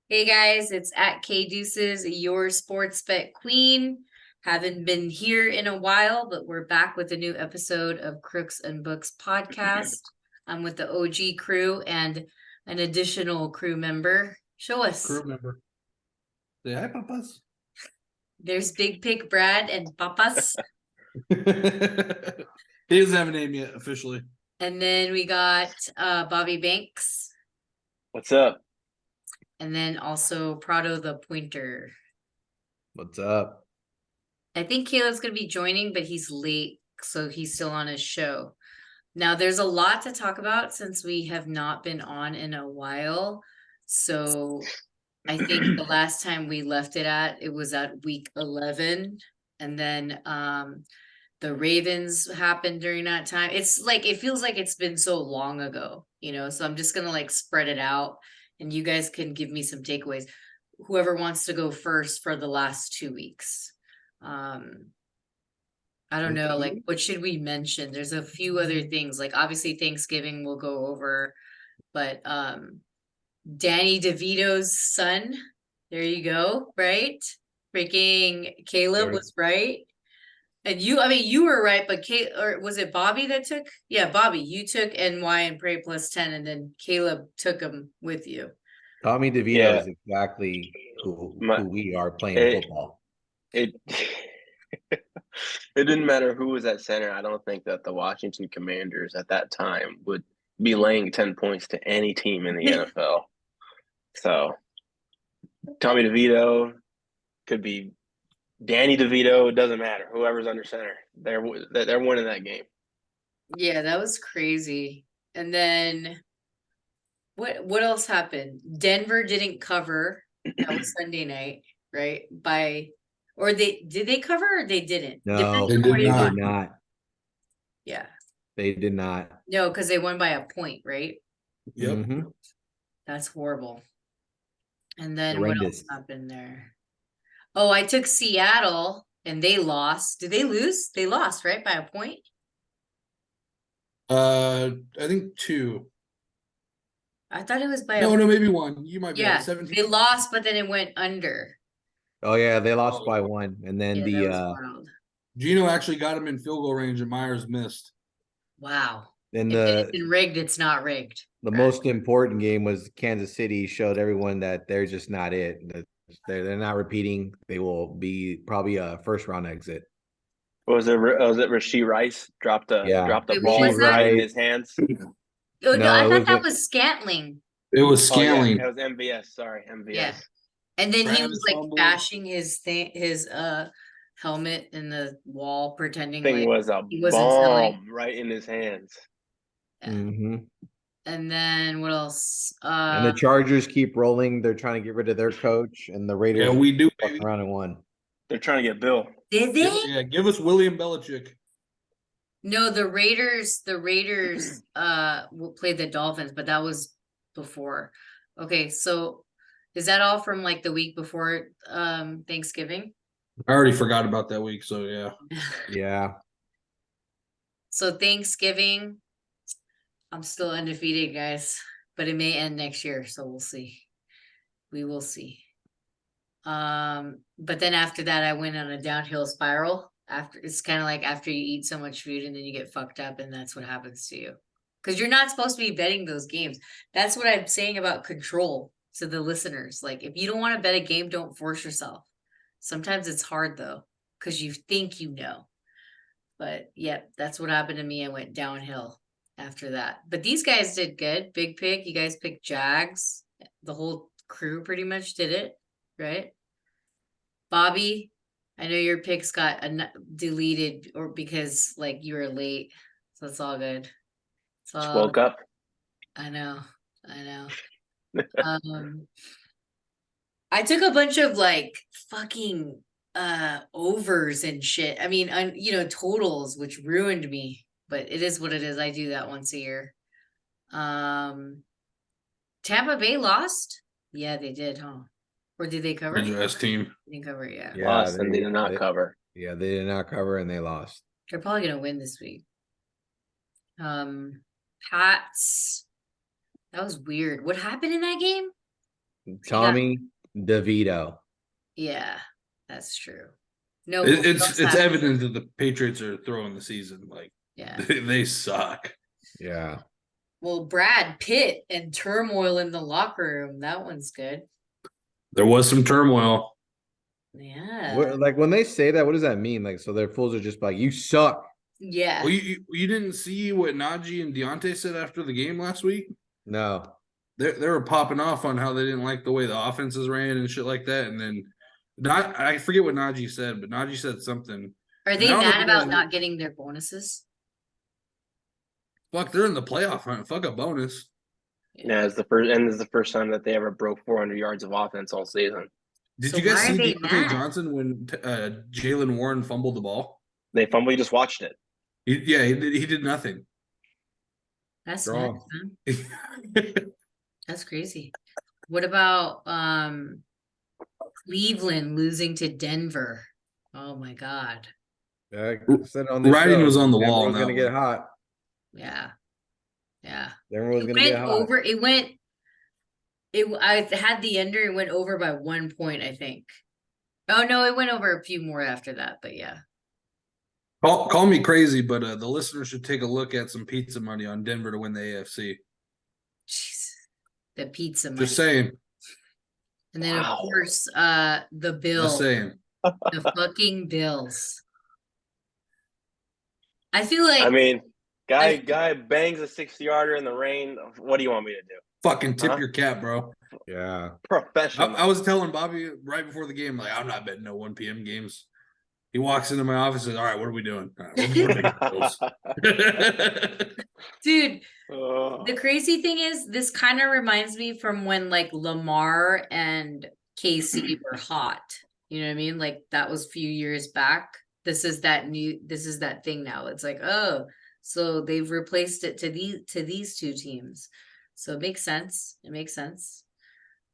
Hey guys, it's at K Deuces, your sports bet queen. Haven't been here in a while, but we're back with a new episode of Crooks and Books podcast. I'm with the OG crew and an additional crew member. Show us. Crew member. Say hi, papas. There's Big Pick Brad and Papas. He doesn't have a name yet officially. And then we got Bobby Banks. What's up? And then also Prado the Pointer. What's up? I think Caleb's going to be joining, but he's late, so he's still on his show. Now, there's a lot to talk about since we have not been on in a while. So I think the last time we left it was at week 11. And then the Ravens happened during that time. It's like, it feels like it's been so long ago, so I'm just going to like spread it out and you guys can give me some takeaways. Whoever wants to go first for the last 2 weeks. I don't know, like what should we mention? There's a few other things, like obviously Thanksgiving we'll go over, but Danny DeVito's son, there you go, right? Freaking Caleb was right. And you were right, but or was it Bobby that took? Yeah, Bobby, you took NY and Pray plus 10, and then Caleb took them with you. Tommy DeVito is exactly who we are playing football. It didn't matter who was at center. I don't think that the Washington Commanders at that time would be laying 10 points to any team in the NFL. So Tommy DeVito could be Danny DeVito. It doesn't matter. Whoever's under center, they're winning that game. Yeah, that was crazy. And then what else happened? Denver didn't cover. That was Sunday night, right? Did they cover or they didn't? No, they did not. Yeah. They did not. No, because they won by a point, right? Yep. Mm-hmm. That's horrible. And then what else happened there? Oh, I took Seattle and they lost. Did they lose? They lost, right? By a point? I think 2. I thought it was by no, maybe 1. You might be right. 17. They lost, but then it went under. Oh yeah, they lost by 1. And then Gino actually got him in field goal range and Myers missed. Wow. Then if it's been rigged, it's not rigged. The most important game was Kansas City showed everyone that they're just not it. They're not repeating. They will be probably a first round exit. Was it Rashee Rice dropped the ball right in his hands? Oh, no, I thought that was Scantling. It was Scantling. It was MVS. Sorry, MVS. Yeah. And then he was like bashing his helmet in the wall, pretending like he wasn't bomb right in his hands. Yeah. Mm-hmm. And then what else? And the Chargers keep rolling. They're trying to get rid of their coach, and the Raiders. Yeah, we do. Around and 1. They're trying to get Bill. Did they? Yeah, give us William Belichick. No, the Raiders played the Dolphins, but that was before. Okay, so is that all from like the week before Thanksgiving? I already forgot about that week, so yeah. Yeah. So Thanksgiving, I'm still undefeated, guys, but it may end next year, so we'll see. We will see. But then after that, I went on a downhill spiral. It's kind of like after you eat so much food and then you get fucked up, and that's what happens to you. Because you're not supposed to be betting those games. That's what I'm saying about control to the listeners. Like, if you don't want to bet a game, don't force yourself. Sometimes it's hard though, because you think you know. But yep, that's what happened to me. I went downhill after that. But these guys did good. Big pick. You guys picked Jags. The whole crew pretty much did it, right? Bobby, I know your picks got deleted or because like you were late, so it's all good. Just woke up. I know. I took a bunch of like fucking overs and shit. I mean, totals, which ruined me. But it is what it is. I do that once a year. Tampa Bay lost. Yeah, they did, huh? Or did they cover? Best team. They didn't cover, yeah. Lost and they did not cover. Yeah, they did not cover and they lost. They're probably gonna win this week. Pats. That was weird. What happened in that game? Tommy DeVito. Yeah, that's true. No, It- but we it's also it's have- evident that the Patriots are throwing the season. Like Yeah. they suck. Yeah. Well, Brad Pitt and turmoil in the locker room. That one's good. There was some turmoil. Yeah. What, like when they say that, what does that mean? Like, so their fools are just like, you suck. Yeah. Well, you didn't see what Najee and Deontay said after the game last week? No. They were popping off on how they didn't like the way the offenses ran and shit like that. And then not I forget what Najee said, but Najee said something. Are And they I don't know if mad you guys about know- not getting their bonuses? Fuck, they're in the playoff hunt. Fuck a bonus. Yeah, it's the first time that they ever broke 400 yards of offense all season. Did So you guys why are see they Deontay mad? Johnson when Jalen Warren fumbled the ball? They fumbled. You just watched it. He did nothing. That's Draw. nuts, man. That's crazy. What about Cleveland losing to Denver? Oh my God. I said on this Writing show, was on the Denver wall was on gonna that get one. hot. Yeah. Yeah. Denver was It gonna went get hot. over. It went. I had the under. It went over by 1 point, I think. Oh no, it went over a few more after that. But yeah. Call me crazy, but the listeners should take a look at some pizza money on Denver to win the AFC. Jeez. The pizza money. Just saying. And then Wow. of course, the Just Bills. saying. The fucking Bills. I feel like I mean, guy bangs a 60-yarder in the rain. What do you want me to do? Fucking tip Huh? your cap, bro. Yeah. Professional. I was telling Bobby right before the game, like, I'm not betting no 1 p.m. games. He walks into my office and says, all right, what are we doing? All right, we're taking the Bills. dude, Oh. the crazy thing is this kind of reminds me from when like Lamar and KC were hot. You know what I mean? Like that was a few years back. This is that thing now. It's like, oh, so they've replaced it to these two teams. So it makes sense. It makes sense.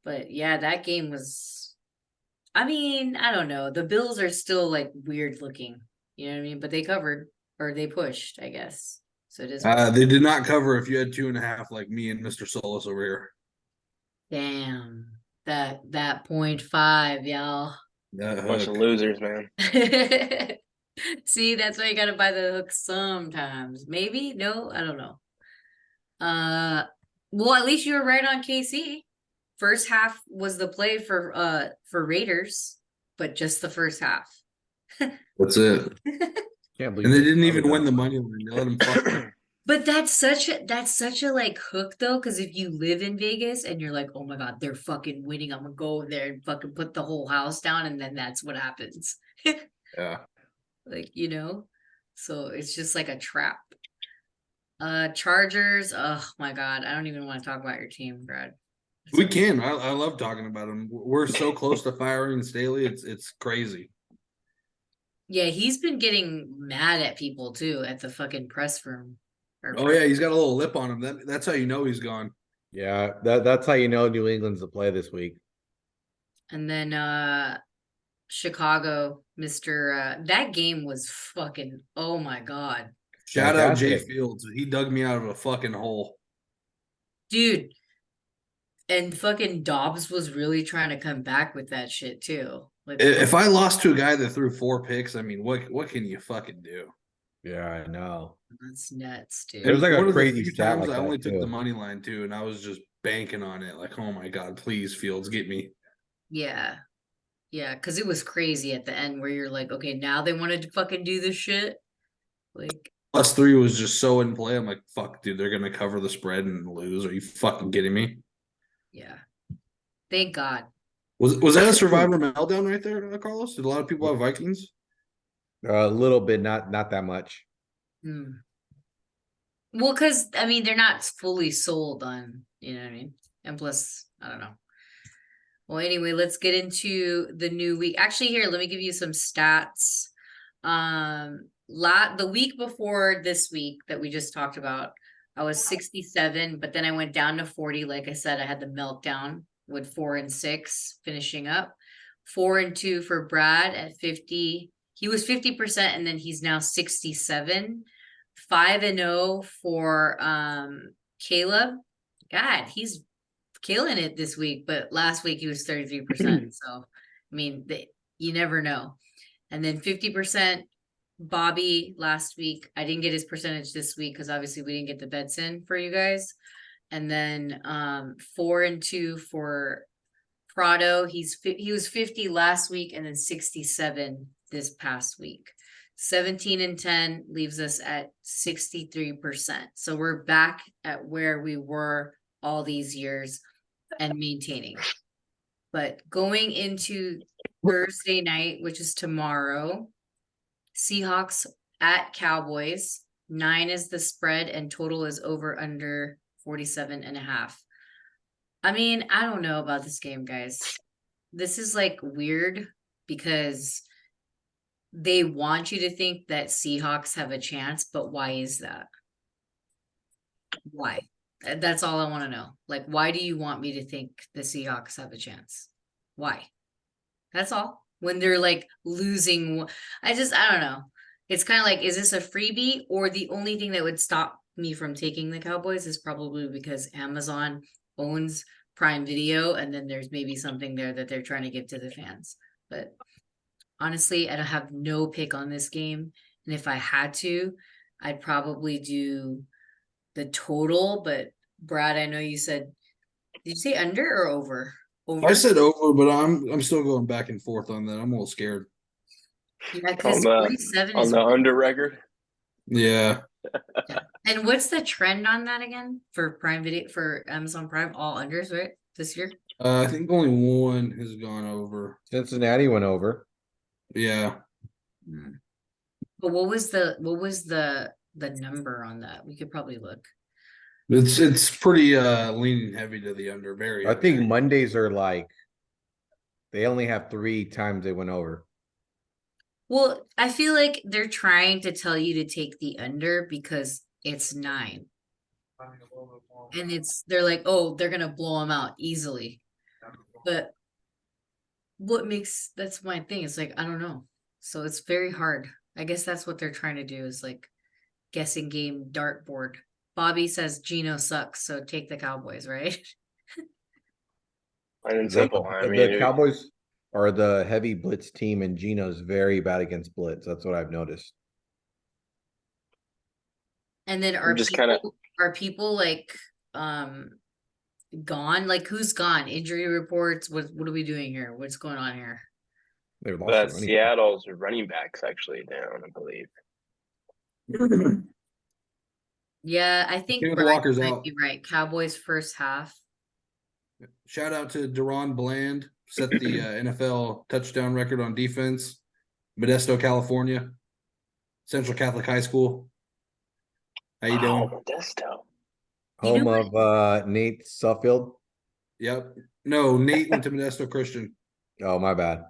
But yeah, that game was, I mean, I don't know. The Bills are still like weird looking. You know what I mean? But they covered or they pushed, I guess. So it is. They did not cover if you had 2.5 like me and Mr. Solis over here. Damn. That 0.5, y'all. Bunch of losers, man. See, that's why you gotta buy the hook sometimes. Maybe? No, I don't know. Well, at least you were right on KC. First half was the play for Raiders, but just the first half. That's it. Can't believe And they they didn't covered even win that. the money line. They let them fuck. But that's such a like hook though, because if you live in Vegas and you're like, oh my God, they're fucking winning, I'm gonna go over there and fucking put the whole house down, and then that's what happens. Yeah. Like, you know, so it's just like a trap. Chargers, oh my God, I don't even want to talk about your team, Brad. We can. I love talking about them. We're so close to firing Staley. It's crazy. Yeah, he's been getting mad at people too at the fucking press room. Oh yeah, he's got a little lip on him. That's how you know he's gone. Yeah, that's how you know New England's the play this week. And then Chicago, Mr. That game was fucking, oh my God. Shout out Jay Fantastic. Fields. He dug me out of a fucking hole. Dude. And fucking Dobbs was really trying to come back with that shit too. Like, If I lost to a guy that threw 4 picks, I mean, what can you fucking do? Yeah, I know. that's nuts, dude. It was like a One of the crazy few stat times like I only that, took the too. money line too, and I was just banking on it. Like, oh my God, please, Fields, get me. Yeah. Yeah, because it was crazy at the end where you're like, okay, now they wanted to fucking do this shit. Like, +3 was just so in play. I'm like, fuck, dude, they're gonna cover the spread and lose. Are you fucking kidding me? yeah. Thank God. Was that a survivor meltdown right there, Carlos? Did a lot of people have Vikings? A little bit, not that much. Hmm. Well, because I mean, they're not fully sold on, you know what I mean? And plus, I don't know. Well, anyway, let's get into the new week. Actually, here, let me give you some stats. The week before this week that we just talked about, I was 67, but then I went down to 40. Like I said, I had the meltdown with 4 and 6 finishing up. 4 and 2 for Brad at 50. He was 50%, and then he's now 67. 5 and 0 for Caleb. God, he's killing it this week, but last week he was 33%. So, I mean, you never know. And then 50% Bobby last week. I didn't get his percentage this week because obviously we didn't get the bets in for you guys. And then 4 and 2 for Prado. He was 50 last week and then 67 this past week. 17 and 10 leaves us at 63%. So we're back at where we were all these years and maintaining. But going into Thursday night, which is tomorrow, Seahawks at Cowboys. 9 is the spread and total is over under 47.5. I mean, I don't know about this game, guys. This is like weird because they want you to think that Seahawks have a chance, but why is that? Why? That's all I want to know. Like, why do you want me to think the Seahawks have a chance? Why? That's all. When they're like losing, I don't know. It's kind of like, is this a freebie? Or the only thing that would stop me from taking the Cowboys is probably because Amazon owns Prime Video, and then there's maybe something there that they're trying to give to the fans. But honestly, I don't have no pick on this game. And if I had to, I'd probably do the total. But Brad, I know you said, did you say under or over? Over? I said over, but I'm still going back and forth on that. I'm a little scared. Yeah, because 47 on is the under record. Yeah. yeah. And what's the trend on that again for Prime Video, for Amazon Prime? All unders, right? This year? I think only one has gone over. Cincinnati went over. Yeah. But what was the number on that? We could probably look. It's pretty leaning heavy to the under. Very. I think Mondays are like they only have 3 times they went over. Well, I feel like they're trying to tell you to take the under because it's 9. And they're like, oh, they're gonna blow them out easily. But that's my thing. It's like, I don't know. So it's very hard. I guess that's what they're trying to do is like guessing game dartboard. Bobby says Geno sucks, so take the Cowboys, right? And simple. I mean, The Cowboys are the heavy blitz team, and Geno's very bad against blitz. That's what I've noticed. And then are people like gone? Like who's gone? Injury reports? What are we doing here? What's going on here? They've lost but Seattle's running backs actually down, I believe. Yeah, I think Kenneth Brian Walker's might out. be right. Cowboys first half. Shout out to Deron Bland, set the NFL touchdown record on defense. Modesto, California, Central Catholic High School. How you doing? Modesto. Home of Nate Suffield. Yep. No, Nate went to Modesto Christian. Oh, my bad.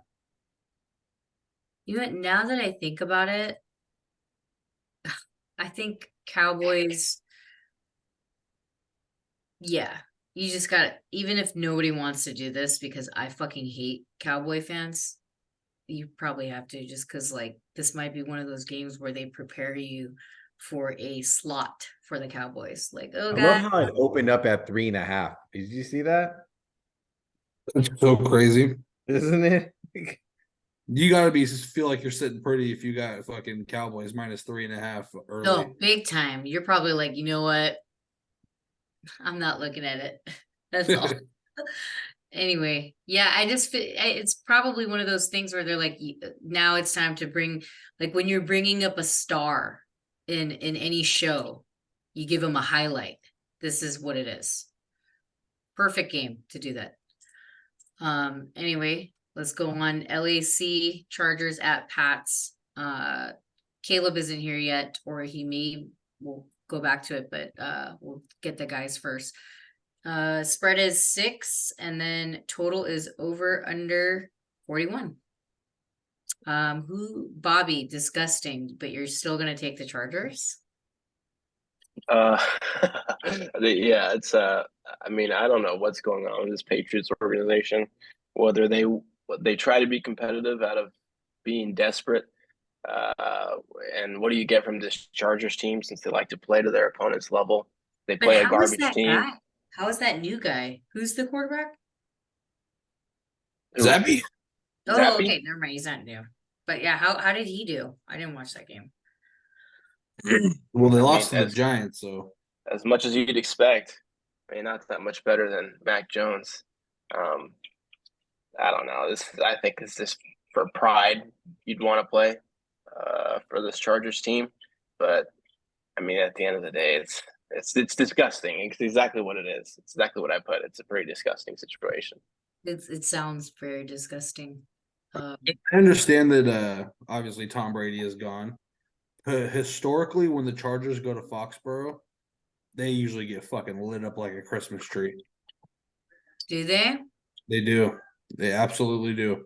You know, now that I think about it, I think Cowboys. Yeah, you just got, even if nobody wants to do this because I fucking hate Cowboy fans, you probably have to, just because like this might be one of those games where they prepare you for a slot for the Cowboys. Like, oh, I love how it opened up at 3.5. Did you see that? That's so crazy. Isn't it? You gotta feel like you're sitting pretty if you got fucking Cowboys -3.5 early. no, big time. You're probably like, you know what? I'm not looking at it. That's all. Anyway, yeah, it's probably one of those things where they're like, now it's time to bring, like when you're bringing up a star in any show, you give them a highlight. This is what it is. Perfect game to do that. Anyway, let's go on. LAC Chargers at Pats. Caleb isn't here yet, or we'll go back to it, but we'll get the guys first. Spread is 6, and then total is over under 41. Bobby, disgusting, but you're still gonna take the Chargers? Yeah, it's I mean, I don't know what's going on with this Patriots organization, whether they try to be competitive out of being desperate. And what do you get from this Chargers team since they like to play to their opponent's level? They play a garbage team. How is that new guy? Who's the quarterback? Zappy? Oh, Zappy? okay, never mind. He's not new. But yeah, how did he do? I didn't watch that game. Well, they I lost mean, to the Giants, so as much as you'd expect. I mean, not that much better than Mac Jones. I don't know. I think it's just for pride you'd want to play for this Chargers team, but I mean, at the end of the day, it's disgusting. It's exactly what it is. It's exactly what I put. It's a pretty disgusting situation. It sounds very disgusting. I understand that obviously Tom Brady is gone. Historically, when the Chargers go to Foxborough, they usually get fucking lit up like a Christmas tree. Do they? They do. They absolutely do.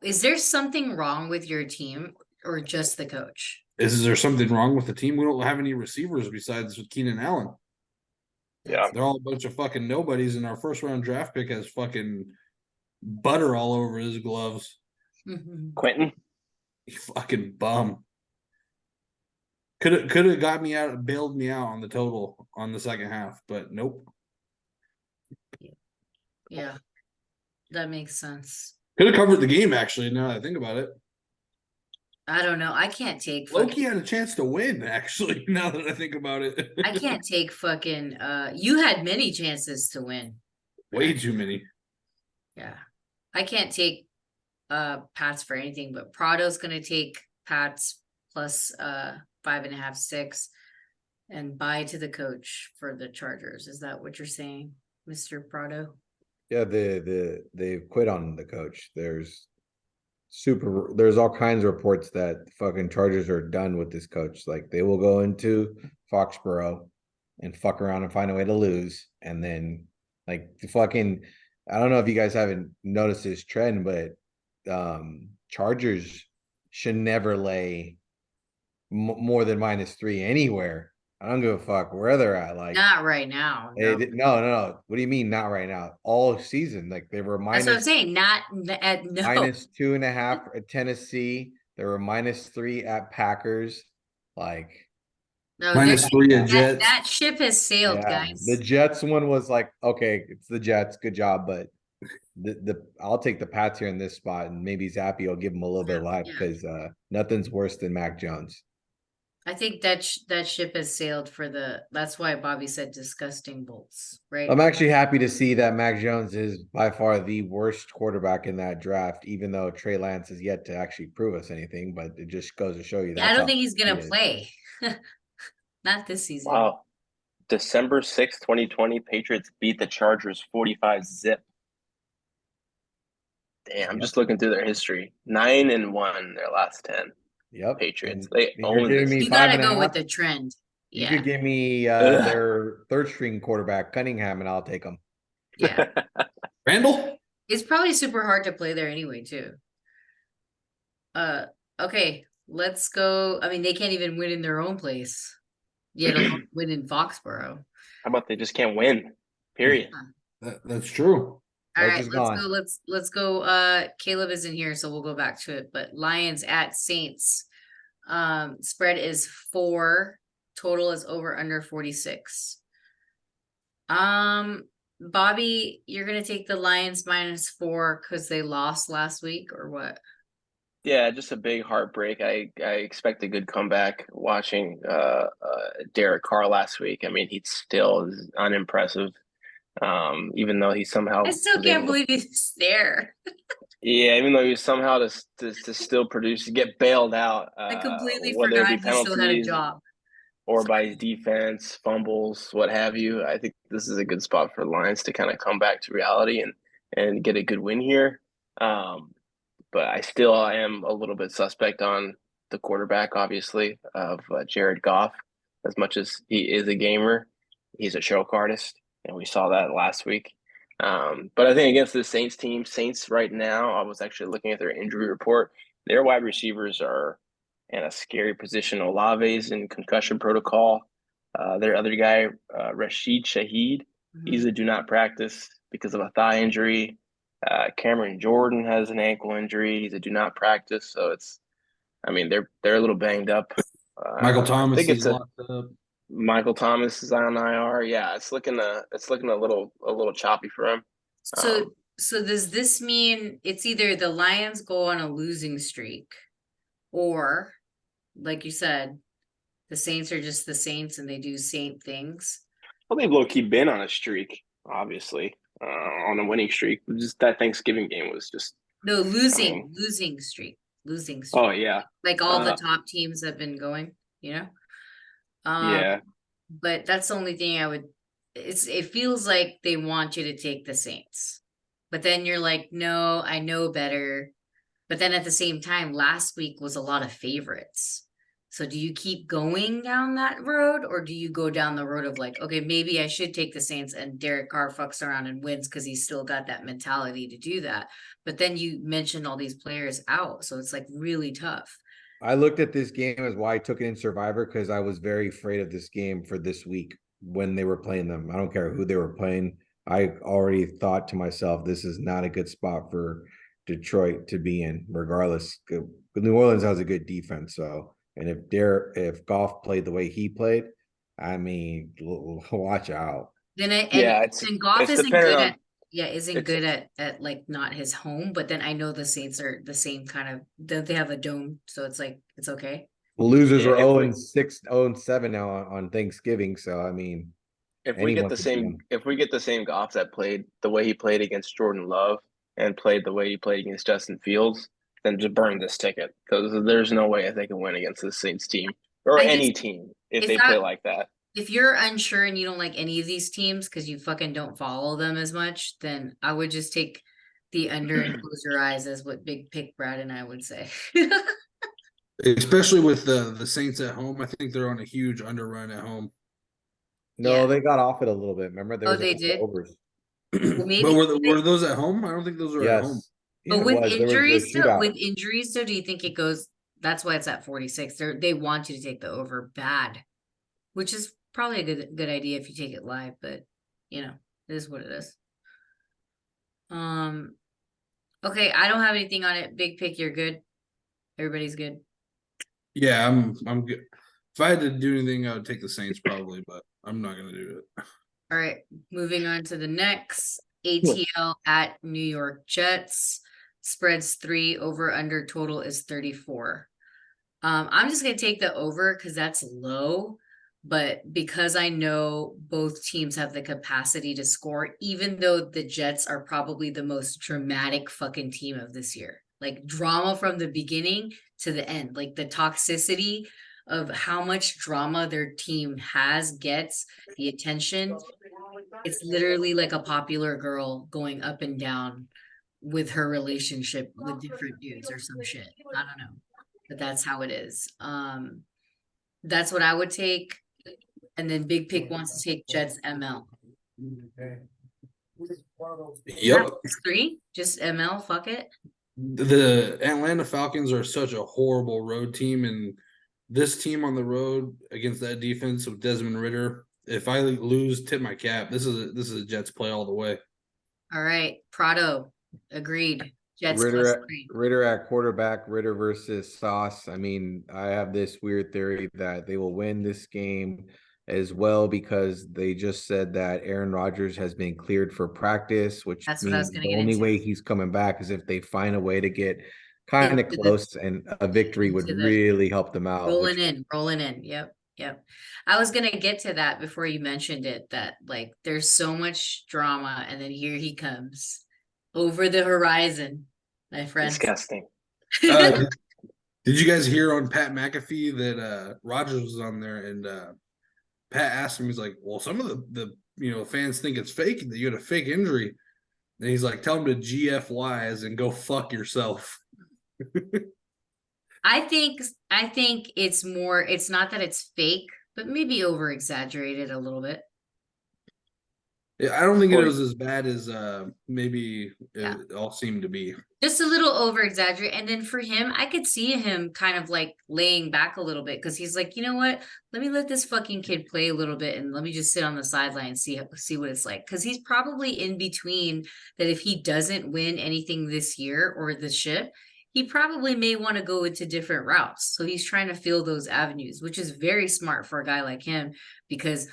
Is there something wrong with your team or just the coach? Is there something wrong with the team? We don't have any receivers besides Keenan Allen. Yeah. They're all a bunch of fucking nobodies, and our first round draft pick has fucking butter all over his gloves. Mhm. Quentin? You fucking bum. Could have got me out, bailed me out on the total on the second half, but nope. Yeah, that makes sense. Could have covered the game actually. Now that I think about it, I don't know. I can't take Loki fucking. had a chance to win. Actually, now that I think about it, I can't take fucking. You had many chances to win. way too many. Yeah, I can't take Pats for anything, but Prado's gonna take Pats plus 5.5, 6, and buy to the coach for the Chargers. Is that what you're saying, Mr. Prado? Yeah, they quit on the coach. There's all kinds of reports that fucking Chargers are done with this coach. Like they will go into Foxborough and fuck around and find a way to lose, and then like the fucking I don't know if you guys haven't noticed this trend, but Chargers should never lay more than -3 anywhere. I don't give a fuck where they're at. Like Not right now. No. no. What do you mean not right now? All season, like they were That's what I'm minus saying. Not at no. -2.5 at Tennessee. They were -3 at Packers. Like, No, -3 at Jets. that ship has sailed, yeah, the guys. Jets one was like, okay, it's the Jets, good job, but the I'll take the Pats here in this spot, and maybe Zappy will give them a little bit of life Yeah. because nothing's worse than Mac Jones. I think that ship has sailed for the. That's why Bobby said disgusting bolts, right? I'm actually happy to see that Mac Jones is by far the worst quarterback in that draft, even though Trey Lance has yet to actually prove us anything. But it just goes to show you Yeah, I that's don't how think he's he gonna is. play. Not this season. Wow. December 6th, 2020, Patriots beat the Chargers 45-0. Damn, I'm just looking through their history. 9-1 their last 10. Yep. Patriots. And They you're own giving this. me You gotta 5.5. go with the trend. You Yeah, could give me Ugh. their third string quarterback, Cunningham, and I'll take him. yeah. Randall? It's probably super hard to play there anyway, too. Okay, let's go. I mean, they can't even win in their own place, yet alone win in Foxborough. How about they just can't win? Period. That's true. All Coach right, is let's gone. go. Let's go. Caleb isn't here, so we'll go back to it. But Lions at Saints. Spread is 4. Total is over under 46. Bobby, you're gonna take the Lions -4 because they lost last week, or what? Yeah, just a big heartbreak. I expect a good comeback watching Derek Carr last week. I mean, he still is unimpressive. Even though he somehow I still was can't able to, believe he's there. yeah, even though he was somehow to still produce, to get bailed out, I completely whether it be forgot he still had a penalties job. or by his defense, fumbles, what have you. I think this is a good spot for the Lions to kind of come back to reality and get a good win here. But I still am a little bit suspect on the quarterback, obviously, of Jared Goff. As much as he is a gamer, he's a choke artist, and we saw that last week. But I think against the Saints team, Saints right now, I was actually looking at their injury report. Their wide receivers are in a scary position. Olave's in concussion protocol. Their other guy, Rashid Shaheed, he's a do not practice because of a thigh injury. Cameron Jordan has an ankle injury. He's a do not practice. So I mean, they're a little banged up. Michael I Thomas think is it's a locked up. Michael Thomas is on IR. Yeah, it's looking a little choppy for him. So so does this mean it's either the Lions go on a losing streak, or like you said, the Saints are just the Saints and they do Saint things? Well, they've low key been on a streak, obviously, on a winning streak. Just that Thanksgiving game was just, No, I mean, losing streak. Losing oh streak. yeah, Like all the uh, top teams have been going, you know? Um, yeah. but that's the only thing I would, it feels like they want you to take the Saints. But then you're like, no, I know better. But then at the same time, last week was a lot of favorites. So do you keep going down that road, or do you go down the road of like, okay, maybe I should take the Saints and Derek Carr fucks around and wins because he's still got that mentality to do that. But then you mentioned all these players out, so it's like really tough. I looked at this game as why I took it in Survivor, because I was very afraid of this game for this week when they were playing them. I don't care who they were playing. I already thought to myself, this is not a good spot for Detroit to be in, regardless. New Orleans has a good defense, so and if Goff played the way he played, I mean, watch out. Then Yeah, and Goff it's isn't dependent good on isn't it's good at like not his home, but then I know the Saints are the same kind of, they have a dome, so it's like it's okay. The losers yeah, are 0-6, 0-7 now on Thanksgiving, so I mean, if we get anyone the could beat same them. if we get the same Goff that played the way he played against Jordan Love and played the way he played against Justin Fields, then just burn this ticket because there's no way they can win against the Saints team or I any just team if if they play that like that. if you're unsure and you don't like any of these teams because you fucking don't follow them as much, then I would just take the under and close your eyes, as what Big Pick Brad and I would say. Especially with the Saints at home. I think they're on a huge underrun at home. No, Yeah. they got off it a little bit. Remember, there Oh, was a they couple did? overs. Well, But maybe, were those at home? I don't think those were at home. Yes. Yeah, but it was. There was a with shootout. injuries though, do you think it goes, that's why it's at 46. They want you to take the over bad, which is probably a good idea if you take it live, but you know, it is what it is. Okay, I don't have anything on it. Big Pick, you're good. Everybody's good. Yeah, I'm good. If I had to do anything, I would take the Saints probably, but I'm not gonna do it. All right, moving on to the next. ATL at New York Jets. Spreads 3, over under total is 34. I'm just gonna take the over because that's low, but because I know both teams have the capacity to score, even though the Jets are probably the most dramatic fucking team of this year. Like drama from the beginning to the end, like the toxicity of how much drama their team gets the attention. It's literally like a popular girl going up and down with her relationship with different dudes or some shit. I don't know, but that's how it is. That's what I would take. And then Big Pick wants to take Jets ML. Yep. 3, just ML, fuck it. The Atlanta Falcons are such a horrible road team, and this team on the road against that defense with Desmond Ridder, if I lose, tip my cap. This is a Jets play all the way. All right, Prado, agreed. Jets +3. Ritter at quarterback, Ritter versus Sauce. I mean, I have this weird theory that they will win this game as well because they just said that Aaron Rodgers has been cleared for practice, which That's what I was means gonna the get only into. way he's coming back is if they find a way to get kind of Into close, and a victory would into the really help them out. rolling in. Yep. I was gonna get to that before you mentioned it, that like there's so much drama, and then here he comes over the horizon, my friend. Disgusting. Did you guys hear on Pat McAfee that Rodgers was on there, and Pat asked him, he's like, well, some of the fans think it's fake, that you had a fake injury. And he's like, tell him to GFY as and go fuck yourself. I think it's more, it's not that it's fake, but maybe over exaggerated a little bit. Yeah, I don't think it was as bad as maybe Yeah. it all seemed to be. Just a little over exaggerate. And then for him, I could see him kind of like laying back a little bit because he's like, you know what? Let me let this fucking kid play a little bit and let me just sit on the sideline and see what it's like. Because he's probably in between that if he doesn't win anything this year or the ship, he probably may want to go into different routes. So he's trying to fill those avenues, which is very smart for a guy like him because,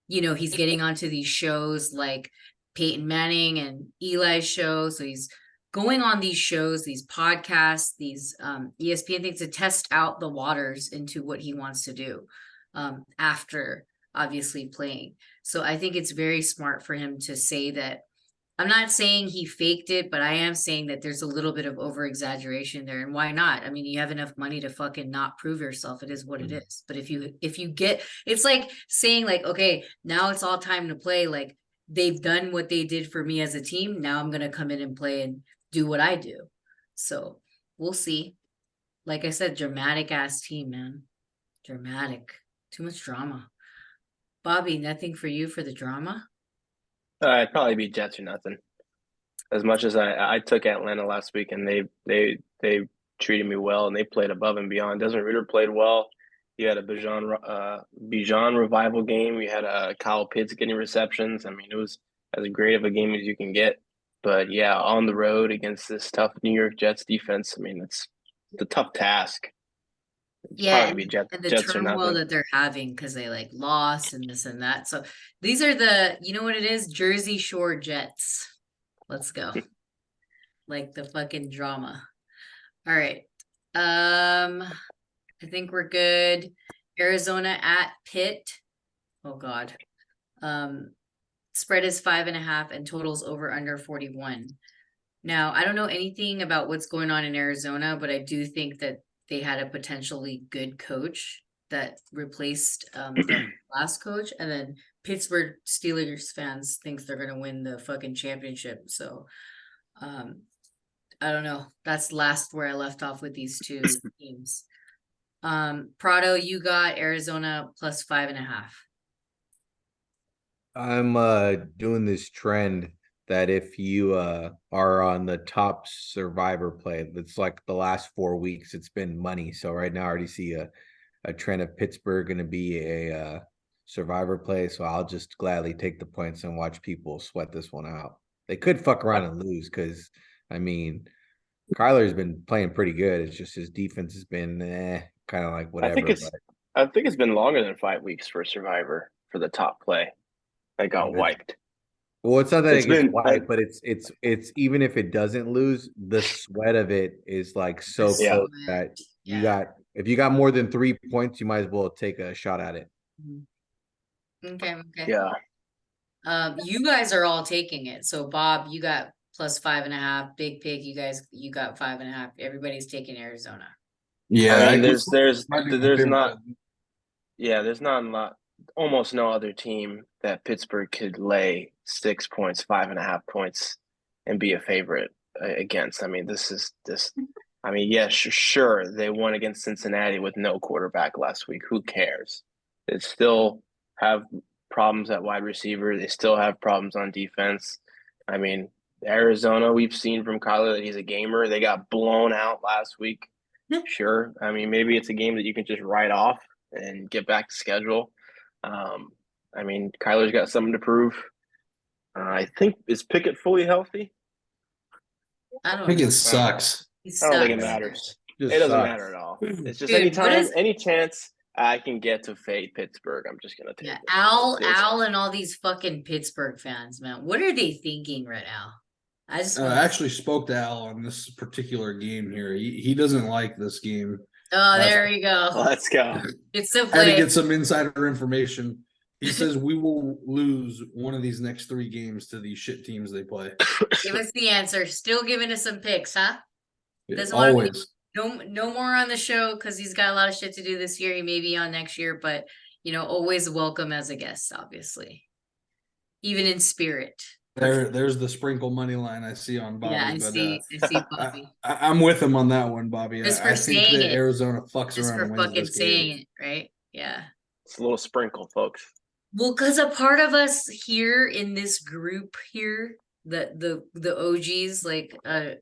he's getting onto these shows like Peyton Manning and Eli's show. So he's going on these shows, these podcasts, these ESPN things to test out the waters into what he wants to do after obviously playing. So I think it's very smart for him to say that. I'm not saying he faked it, but I am saying that there's a little bit of over exaggeration there. And why not? I mean, you have enough money to fucking not prove yourself. It is what it is. But if you get, it's like saying like, okay, now it's all time to play. Like they've done what they did for me as a team. Now I'm going to come in and play and do what I do. So we'll see. Like I said, dramatic ass team, man. Dramatic. Too much drama. Bobby, nothing for you for the drama? It'd probably be Jets or nothing. As much as I took Atlanta last week and they treated me well and they played above and beyond. Desmond Ridder played well. You had a Bijan revival game. You had Kyle Pitts getting receptions. I mean, it was as great of a game as you can get. But yeah, on the road against this tough New York Jets defense, I mean, it's a tough task. Yeah, Probably be and the Jets or turmoil nothing. that they're having because they like lost and this and that. So these are the, you know what it is? Jersey Shore Jets. Let's go. Like the fucking drama. All right. I think we're good. Arizona at Pitt. Oh God. Spread is 5.5 and totals over under 41. Now, I don't know anything about what's going on in Arizona, but I do think that they had a potentially good coach that replaced the last coach. And then Pittsburgh Steelers fans thinks they're going to win the fucking championship. So I don't know. That's last where I left off with these two teams. Prado, you got Arizona plus 5.5. I'm doing this trend that if you are on the top survivor play, that's like the last 4 weeks, it's been money. So right now I already see a trend of Pittsburgh going to be a survivor play. So I'll just gladly take the points and watch people sweat this one out. They could fuck around and lose because, I mean, Kyler's been playing pretty good. It's just his defense has been kind of like whatever. I think it's been longer than 5 weeks for Survivor for the top play. I got wiped. Well, it's not that It's it gets been wiped, but it's even if it doesn't lose, the sweat of it is like so The close sweat, that you yeah. if you got more than 3 points, you might as well take a shot at it. Okay. Yeah. You guys are all taking it. So Bob, you got plus 5.5. Big Pig, you got 5.5. Everybody's taking Arizona. Yeah, I mean, guess there's might be my there's favorite not one. there's not a lot, almost no other team that Pittsburgh could lay 6 points, 5.5 points, and be a favorite against. I mean, I mean, yeah, sure, they won against Cincinnati with no quarterback last week. Who cares? They still have problems at wide receiver. They still have problems on defense. I mean, Arizona, we've seen from Kyler that he's a gamer. They got blown out last week. Sure. I mean, maybe it's a game that you can just write off and get back to schedule. I mean, Kyler's got something to prove. I think, is Pickett fully healthy? I I don't think know. it sucks. I don't think it Sucks. matters. Just It doesn't sucks. matter at all. It's just Dude, any chance I can get to fade Pittsburgh, I'm just gonna take Yeah, it. Al, and all these fucking Pittsburgh fans, man. What are they thinking right now? I just I actually spoke to Al on this particular game here. He doesn't like this game. Oh, there we go. Let's go. It's the I had to play. get some insider information. He says we will lose one of these next 3 games to these shit teams they play. Give us the answer. Still giving us some picks, huh? Doesn't want to be Always. no more on the show because he's got a lot of shit to do this year. He may be on next year, but always welcome as a guest, obviously. Even in spirit. There's the sprinkle money line I see on Bobby. Yeah, I but see Bobby. I'm with him on that one, Bobby. Just I for think saying that it. Arizona fucks Just around for and wins fucking this saying game. it, right? Yeah. It's a little sprinkle, folks. Well, because a part of us here in this group here, the OGs, like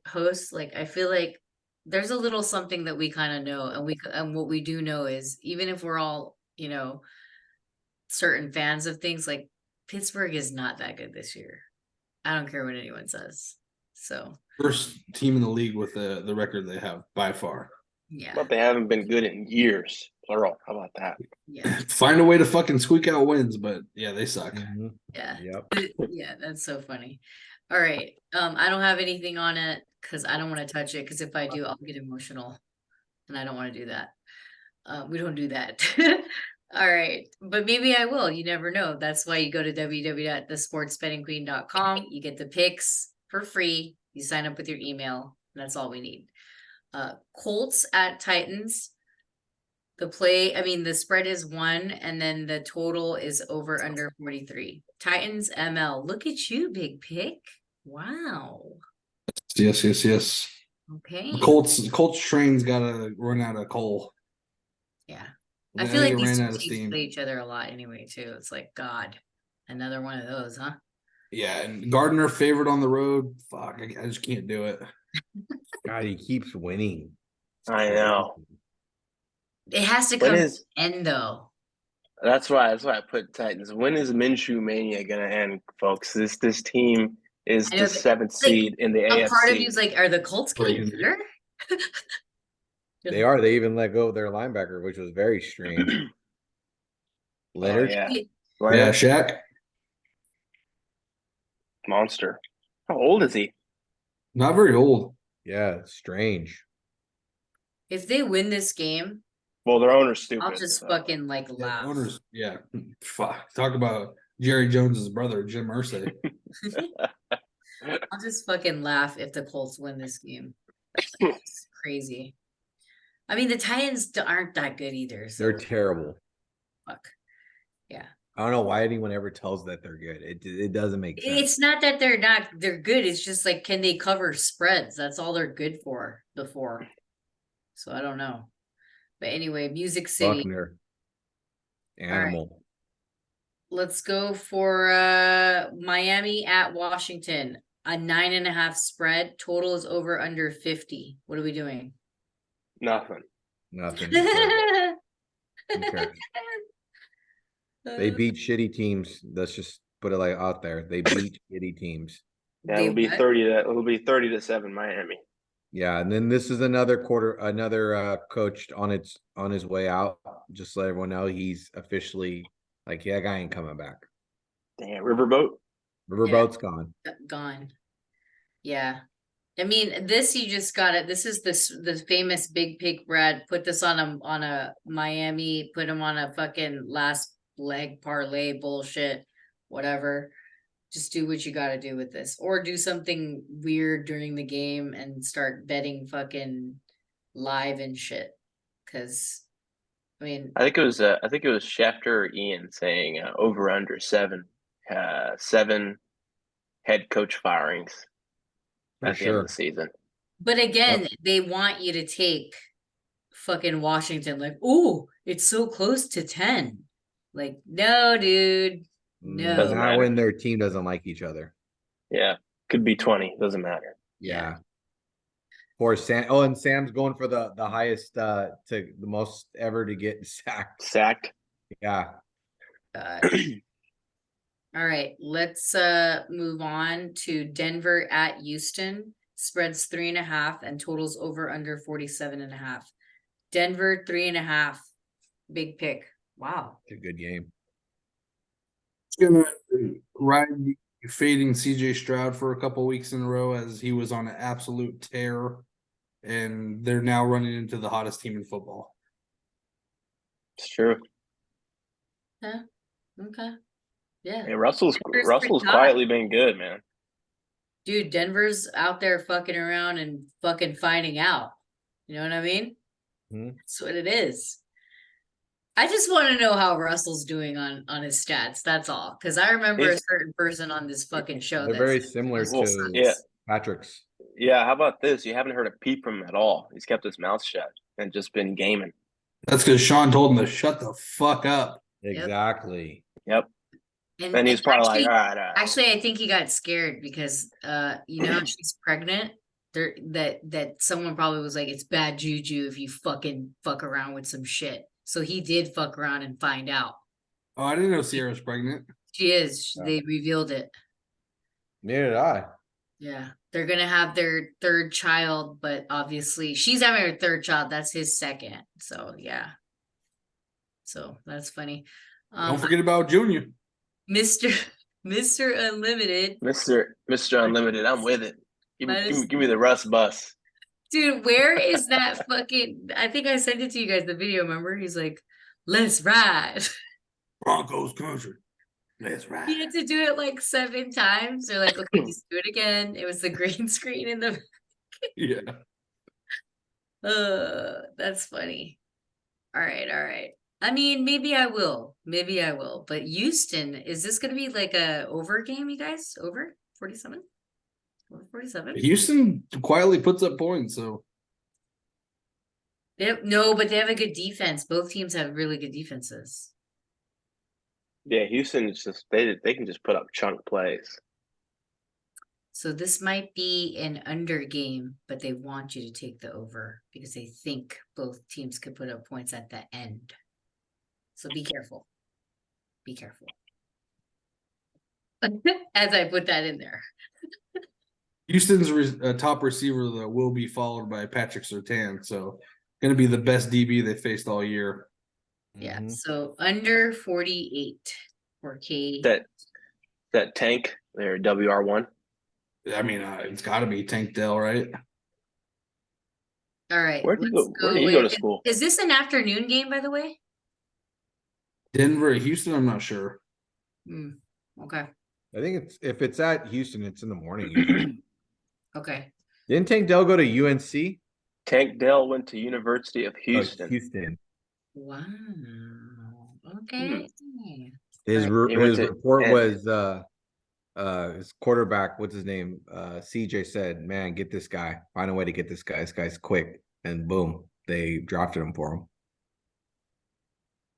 hosts, like I feel like there's a little something that we kind of know, and what we do know is even if we're all certain fans of things, like Pittsburgh is not that good this year. I don't care what anyone says. So First team in the league with the record they have by far. yeah, But they haven't been good in years. Plural. How about that? yeah, Find a way to fucking squeak out wins, but yeah, they suck. Mhm. yeah. Yep. Yeah, that's so funny. All right. I don't have anything on it because I don't want to touch it because if I do, I'll get emotional. And I don't want to do that. We don't do that. All right. But maybe I will. You never know. That's why you go to www.thesportsbettingqueen.com. You get the picks for free. You sign up with your email. That's all we need. Colts at Titans. The spread is 1, and then the total is over under 43. Titans ML. Look at you, big pick. Wow. Yes. Okay. The Colts train's gotta run out of coal. Yeah. I I feel think like it these ran two out of teams steam. play each other a lot anyway, too. It's like, God, another one of those, huh? Yeah, and Gardner favored on the road. Fuck, I just can't do it. God, he keeps winning. It's I know. crazy. It has to When come to is an end, though. That's why I put Titans. When is Minshew Mania gonna end, folks? This team is I know the that, 7th like, seed in the a part of you AFC. is like, are the Colts getting Freaking- better? They are. They even let go of their linebacker, which was very strange. Oh Leonard. yeah, Yeah, Leonard, Shaq. monster. How old is he? Not very old. Yeah, strange. If they win this game, Well, their owner's stupid. I'll just so. fucking like Yeah, laugh. owners. Yeah, fuck. Talk about Jerry Jones's brother, Jim Irsay. I'll just fucking laugh if the Colts win this game. It's crazy. I mean, the Titans aren't that good either. So They're terrible. fuck. Yeah. I don't know why anyone ever tells that they're good. It doesn't make sense. It's not that they're good. It's just like, can they cover spreads? That's all they're good for before. So I don't know. But anyway, Music City. Buckner. right. Animal. Let's go for Miami at Washington. A 9.5 spread. Total is over under 50. What are we doing? Nothing. Nothing. Who cares? Who cares? They Uh, beat shitty teams. Let's just put it like out there. They beat shitty teams. Yeah, they it'll be what? 30-7 Miami. Yeah, and then this is another coach on his way out. Just let everyone know he's officially like, yeah, that guy ain't coming back. Damn, Riverboat. Riverboat's gone. Gone. Yeah. I mean, this you just got it. This is the famous big pig Brad. Put this on a Miami, put him on a fucking last leg parlay bullshit, whatever. Just do what you got to do with this, or do something weird during the game and start betting fucking live and shit. Because, I mean, I think it was Schefter or Ian saying over under 7 head coach firings For at the end of sure. the season. but again, they want you to take fucking Washington. Like, oh, it's so close to 10. Like, no, dude. No. Doesn't Not matter. when their team doesn't like each other. Yeah, could be 20. Doesn't matter. Yeah. For Sam. Oh, and Sam's going for the highest to the most ever to get sacked. Sacked. Yeah. All right, let's move on to Denver at Houston. Spreads 3.5 and totals over under 47.5. Denver 3.5. Big pick. Wow. It's a good game. It's gonna ride fading CJ Stroud for a couple weeks in a row as he was on an absolute tear, and they're now running into the hottest team in football. It's true. Okay. Yeah. Hey, Russell's Denver's pretty hot. quietly been good, man. Dude, Denver's out there fucking around and fucking finding out. You know what I mean? That's what it is. I just want to know how Russell's doing on his stats. That's all. Because I remember a certain person on this fucking show. They're very similar to Yeah. Patrick's. Yeah, how about this? You haven't heard a peep from him at all. He's kept his mouth shut and just been gaming. That's because Sean told him to shut the fuck up. Exactly. Yep. And And he's probably actually, like, all right. actually, I think he got scared because you know how she's pregnant. There that someone probably was like, it's bad juju if you fucking fuck around with some shit. So he did fuck around and find out. Oh, I didn't know Sierra's pregnant. She is. Yeah. They revealed it. Neither did I. Yeah, they're gonna have their third child, but obviously she's having her third child. That's his second. So yeah. So that's funny. Don't forget about Junior. Mr. Mr. Unlimited. Mr. Unlimited, I'm with it. Give me, That give is- me, give me the Russ bus. Dude, where is that fucking? I think I sent it to you guys, the video, remember? He's like, let's ride. Broncos country. That's He right. had to do it like 7 times. They're like, okay, just do it again. It was the green screen in the Yeah. that's funny. All right. I mean, maybe I will. Maybe I will. But Houston, is this gonna be like a over game, you guys? Over 47? Over 47? Houston quietly puts up points, so No, but they have a good defense. Both teams have really good defenses. Yeah, Houston is just they can just put up chunk plays. So this might be an under game, but they want you to take the over because they think both teams could put up points at the end. So be careful. Be careful. As I put that in there. Houston's top receiver though will be followed by Patrick Surtain, so going to be the best DB they faced all year. Yeah. Mhm. So under 48 for K. That tank, their WR1. I mean, it's got to be Tank Dell, right? All right. Where do you let's go? Where do you go to with- school? Is this an afternoon game, by the way? Denver, Houston, I'm not sure. Okay. I think if it's at Houston, it's in the morning. usually. Okay. Didn't Tank Dell go to UNC? Tank Dell went to University of Oh, Houston. Houston. Wow. Okay. His Right. He went his to- report and- was his quarterback, what's his name? CJ said, man, get this guy. Find a way to get this guy. This guy's quick. And boom, they drafted him for him.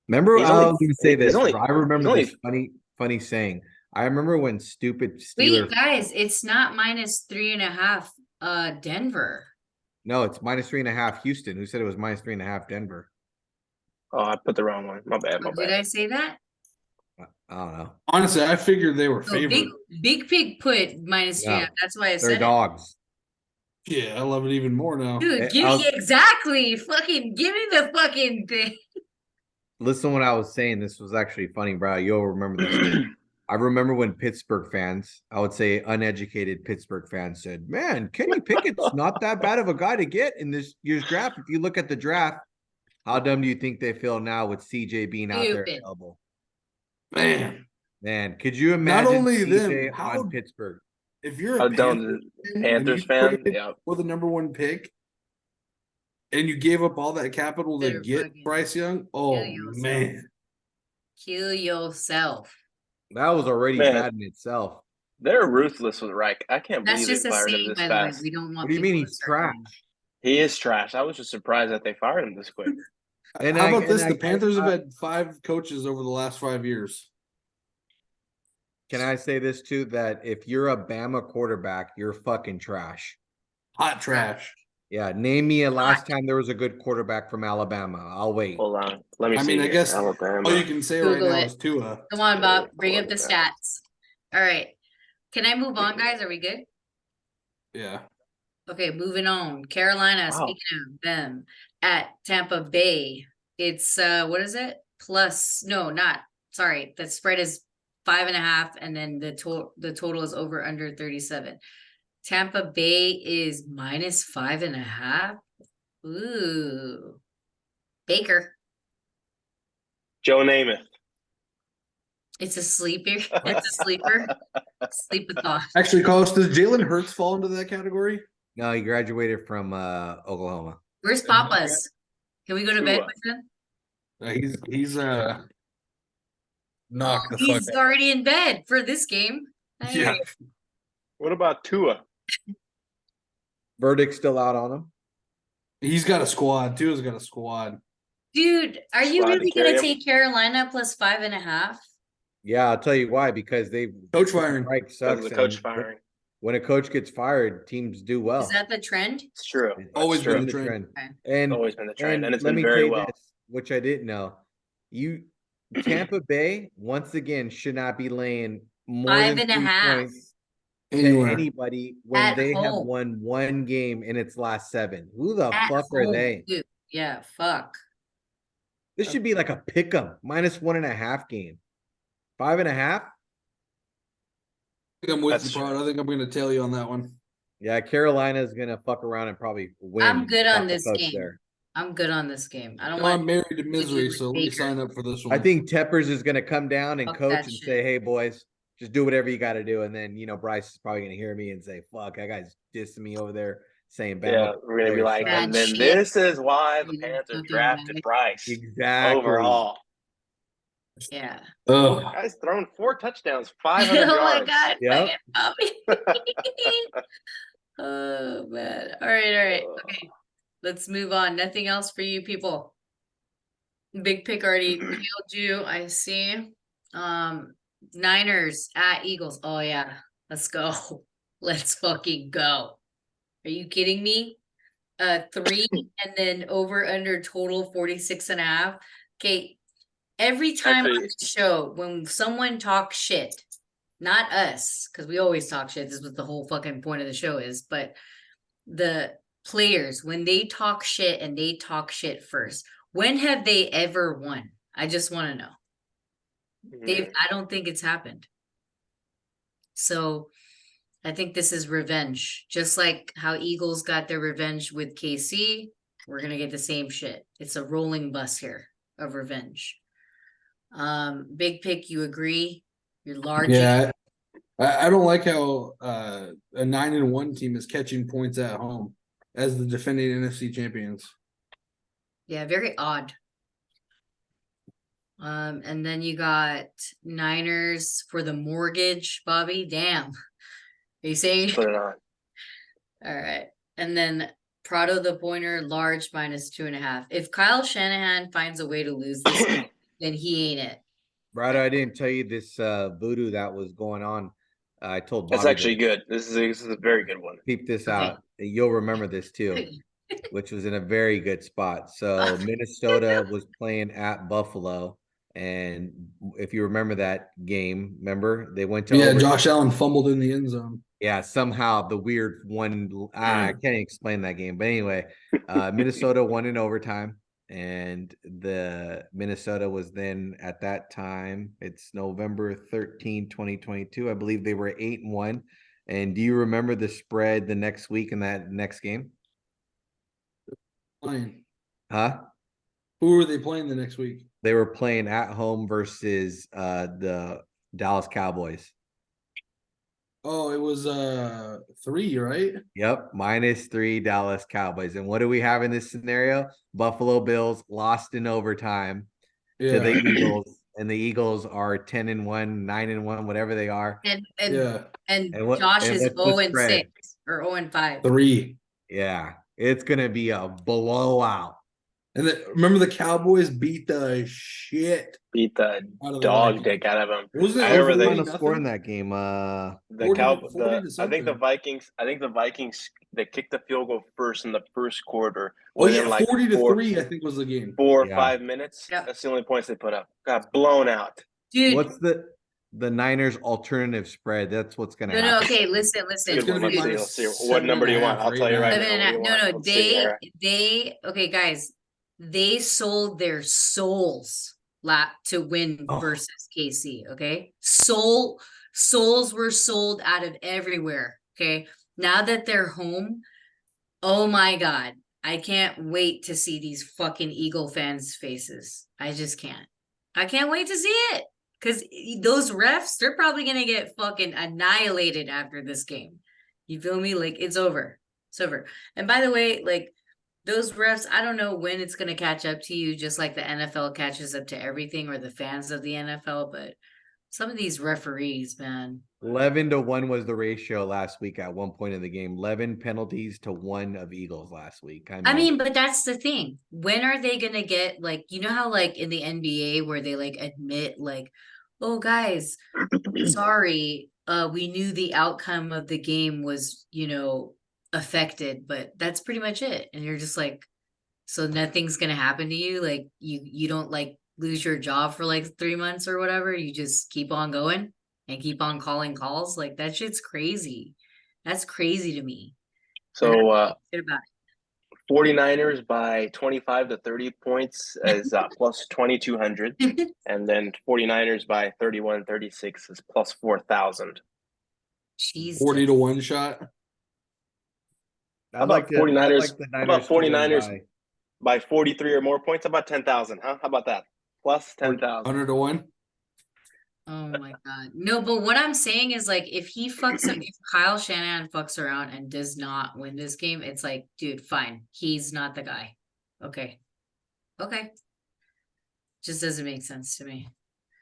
Remember, He's I only- was gonna say he's this. only- I remember he's this funny saying. I remember when stupid Steelers. Wait, guys, it's not -3.5. Denver. No, it's -3.5 Houston. Who said it was -3.5 Denver? Oh, I put the wrong one. My bad. My Did bad. I say that? I don't know. Honestly, I figured they were So favored. Big Pig put -3.5. Yeah. That's why I They're said it. dogs. Yeah, I love it even more now. Dude, I'll- exactly. Fucking give me the fucking thing. Listen, what I was saying. This was actually funny, bro. You'll remember this. I remember when Pittsburgh fans, I would say uneducated Pittsburgh fans said, man, Kenny Pickett's not that bad of a guy to get in this year's draft. If you look at the draft, how dumb do you think they feel now with CJ being out there Stupid. available? Man, Could you imagine only CJ them, how- on Pittsburgh? if you're How a dumb Panther the Panthers you fan? traded Yeah. for the #1 pick, and you gave up all that capital to Better get fucking Bryce Young, oh yourself. man, Kill yourself. That was already Man. bad in itself. They're ruthless with Reich. I can't That's believe just they a fired him saying, this by the way. fast. We don't want What do you mean people to he's start trash? going. He is trash. I was just surprised that they fired him this quick. And how I- about this? and The I- Panthers I- have had 5 coaches over the last 5 years. Can I say this too? That if you're a Bama quarterback, you're fucking trash. Hot trash. Yeah, name me a last time there was a good quarterback from Alabama. I'll wait. Hold on. Let me I see. mean, I here. guess Alabama. all you can say Google right now it. is Tua. Come on, Bob. Yeah, Bring up the quarterback. stats. All right. Can I move on, guys? Are we good? Yeah. Okay, moving on. Carolina, Wow. speaking of them, at Tampa Bay, it's what is it? Sorry, the spread is 5.5, and then the total is over under 37. Tampa Bay is -5.5. Ooh. Baker. Joe Namath. It's a sleeper. It's a sleeper. Sleep with thought. Actually, Carlos, does Jalen Hurts fall into that category? No, he graduated from Oklahoma. Where's Papa's? Can we go to bed Tua. with him? He's knock the fuck He's out. already in bed for this game. Yeah. What about Tua? Verdict still out on him. He's got a squad. Tua's got a squad. Dude, are you Squad to really carry gonna him. take Carolina plus 5.5? Yeah, I'll tell you why. Because they Coach firing. Strike Because sucks. of the coach and firing. When a coach gets fired, teams do well. Is that the trend? It's true. It's Always It's true. been the the trend. Okay. And Always been the trend, and it's let been me very tell you well. this, which I didn't know. Tampa Bay once again should not be laying more than 3 5.5. points to Anywhere. anybody when At they have home. won one game in its last 7. Who the At fuck are home, they? dude. Yeah, fuck. This should be like a pick 'em -1.5 game. 5.5. I think I'm with That's you, true. Prod. I think I'm going to tell you on that one. Yeah, Carolina's gonna fuck around and probably win. I'm good on without the this coach game. there. I'm good on this game. I don't No, I'm want married to misery, with so let me Baker. sign up for this one. I think Teppers is gonna come down and Fuck coach that and shit. say, "Hey boys, just do whatever you got to do." And then Bryce is probably gonna hear me and say, "Fuck, that guy's dissing me over there saying Bama Yeah, we're gonna be players like, suck." Bad and then shit. this is why the You Panthers fucking drafted guy. Bryce Exactly. overall. Yeah. Ugh. Guy's thrown 4 touchdowns, 500 Oh my yards. god. Yep. Fucking Bobby. Oh man. All right. Okay. Let's move on. Nothing else for you people. Big pick already nailed you. I see. Niners at Eagles. Oh yeah. Let's go. Let's fucking go. Are you kidding me? 3 and then over under total 46.5. Okay. Every time on Actually, the show, when someone talks shit, not us, because we always talk shit. This is what the whole fucking point of the show is. But the players, when they talk shit and they talk shit first, when have they ever won? I just want to know. I don't think it's happened. So I think this is revenge. Just like how Eagles got their revenge with KC, we're gonna get the same shit. It's a rolling bus here of revenge. Big pick, you agree? You're large. Yeah, I don't like how a 9-1 team is catching points at home as the defending NFC champions. Yeah, very odd. And then you got Niners for the mortgage, Bobby. Damn. Are you saying? put it on. All right. And then Prado the pointer, large -2.5. If Kyle Shanahan finds a way to lose this, then he ain't it. Brado, I didn't tell you this voodoo that was going on. I told That's Bobby actually good. This is a very good one. peep this Okay. out. You'll remember this too, which was in a very good spot. So Minnesota was playing at Buffalo, and if you remember that game, remember they went to Yeah, overtime. Josh Allen fumbled in the end zone. Yeah, somehow the weird one. I can't explain that game, but anyway, Minnesota won in overtime, and the Minnesota was then at that time. It's November 13, 2022. I believe they were 8-1. And do you remember the spread the next week in that next game? Playing. Huh? Who are they playing the next week? They were playing at home versus the Dallas Cowboys. Oh, it was 3, right? Yep, -3 Dallas Cowboys. And what do we have in this scenario? Buffalo Bills lost in overtime to the Eagles, and the Eagles are 10-1, 9-1, whatever they are. And Yeah, Josh is what's the 0-6 spread? or 0-5. 3. Yeah, it's gonna be a blowout. And then, remember the Cowboys beat the shit Beat the out of the dog Vikings. dick out of him. Wasn't I it remember What was they- the final score in 40-0? that game? The 40 to I think the something. Vikings they kicked the field goal first in the first quarter. Oh yeah, within like 40-3, I think was the game. 4 or Yeah. 5 minutes. Yep. That's the only points they put up. Got blown out. Dude, What's the Niners alternative spread? That's what's gonna no, happen. okay, listen. It's Good gonna one. be Let's see. minus What number do you want? 7.5 I'll tell you right now. now. Seven and a What do half. you No, want? no, Let's see here. okay, guys, they sold their souls to win Oh. versus KC. Okay, souls were sold out of everywhere. Okay, now that they're home, oh my god, I can't wait to see these fucking Eagle fans' faces. I just can't. I can't wait to see it. Because those refs, they're probably going to get fucking annihilated after this game. You feel me? Like, it's over. It's over. And by the way, like, those refs, I don't know when it's going to catch up to you, just like the NFL catches up to everything or the fans of the NFL. But some of these referees, man. 11-1 was the ratio last week at one point in the game. 11 penalties to 1 of Eagles last week. I mean, but that's the thing. When are they going to get, like, you know how, like, in the NBA where they, like, admit, like, oh, guys, sorry, we knew the outcome of the game was, affected, but that's pretty much it. And you're just like, so nothing's going to happen to you? Like, you don't, like, lose your job for, like, 3 months or whatever? You just keep on going? and keep on calling calls. Like that shit's crazy. That's crazy to me. So Shit about it. 49ers by 25 to 30 points is plus 2,200. And then 49ers by 31-36 is plus 4,000. Jesus. 40 to 1 shot. How about 49ers? How about to win 49ers by 43 or more points? How about 10,000? Huh? How about that? Plus 10,000. 100 to 1. Oh my god. No, but what I'm saying is like if he fucks up, if Kyle Shanahan fucks around and does not win this game, it's like, dude, fine. He's not the guy. Okay. Okay. Just doesn't make sense to me.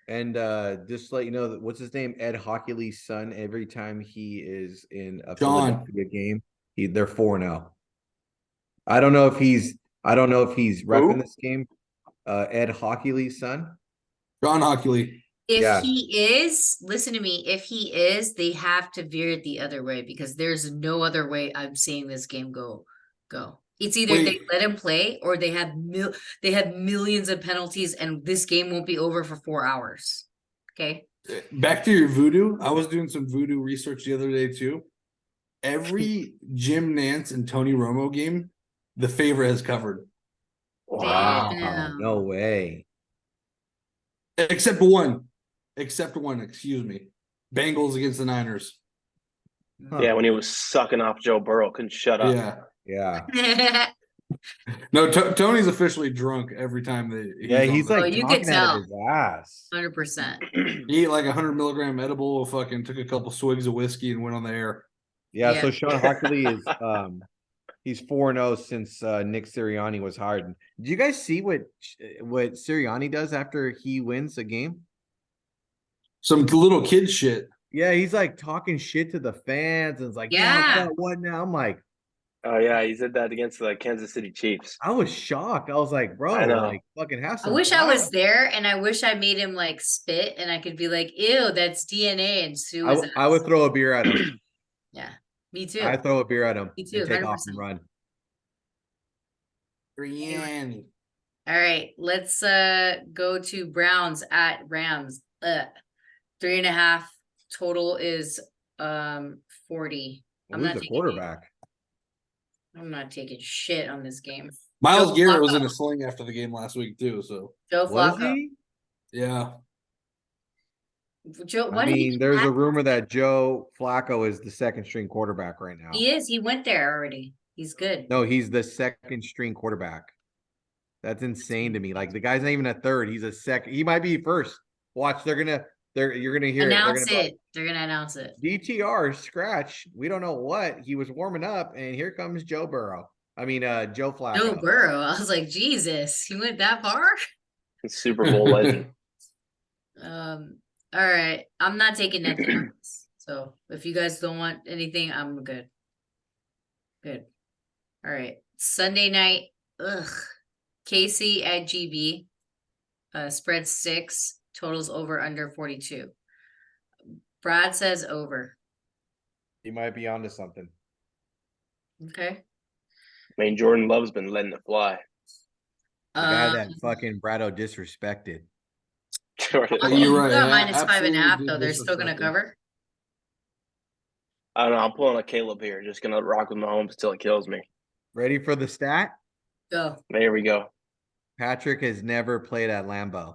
And just to let you know that what's his name, Ed Hockley's son. Every time he is in a John. Philadelphia game, they're 4-0. I don't know if he's reffing this game. Ed Hockley's son. John Hockley. If Yeah. he is, listen to me, if he is, they have to veer it the other way because there's no other way I'm seeing this game go. It's either they Wait. let him play or they have millions of penalties and this game won't be over for 4 hours. Okay. Back to your voodoo. I was doing some voodoo research the other day too. Every Jim Nance and Tony Romo game, the favorite has covered. Wow. Damn. No way. Except one, excuse me. Bengals against the Niners. Huh. Yeah, when he was sucking off Joe Burrow, couldn't shut up. Yeah. Yeah. No, Tony's officially drunk every time He's on like you could talking out tell. of his ass. 100%. he ate like 100 milligram edible, fucking took a couple swigs of whiskey and went on the air. Yeah, Yeah. so Sean Hockley is he's 4-0 since Nick Sirianni was hired. Do you guys see what Sirianni does after he wins a game? Some little kid shit. Yeah, he's like talking shit to the fans and it's like, Yeah. what now? I'm like, Oh yeah, he said that against the Kansas City Chiefs. I was shocked. I was like, bro, I know. like fucking have I some wish I was class. there and I wish I made him like spit and I could be like, ew, that's DNA and sue his I would ass. throw a beer at him. Yeah, me too. I throw a beer at him Me too, and take off 100%. and run. Rihanna. All right, let's go to Browns at Rams. 3.5 total is 40. I'm Who's not the taking quarterback? I'm not taking shit on this game. Miles Joe Garrett was Flacco. in a sling after the game last week too. So Joe Was Flacco. he? yeah, Joe, I what did he mean, there's a have? rumor that Joe Flacco is the second string quarterback right now. He is. He went there already. He's good. No, he's the second string quarterback. That's insane to me. Like the guy's not even a third. He's a second. He might be first. Watch, you're gonna hear Announce it. it. They're gonna announce it. DTR scratch. We don't know what. He was warming up, and here comes Joe Burrow. I mean, Joe Flacco. Joe Burrow. I was like, Jesus, he went that far. Super Bowl legend. All right. I'm not taking nothing on this. So if you guys don't want anything, I'm good. Good. All right. Sunday night. KC at GB. Spread 6. Totals over under 42. Brad says over. He might be onto something. Okay. I mean, Jordan Love's been letting it fly. The guy that fucking Brado disrespected. Jordan You're Love. You right. got yeah, -5.5 absolutely though. They're still gonna disrespected. cover. I don't know. I'm pulling a Caleb here. Just gonna rock with Mahomes till it kills me. Ready for the stat? Go. There we go. Patrick has never played at Lambeau.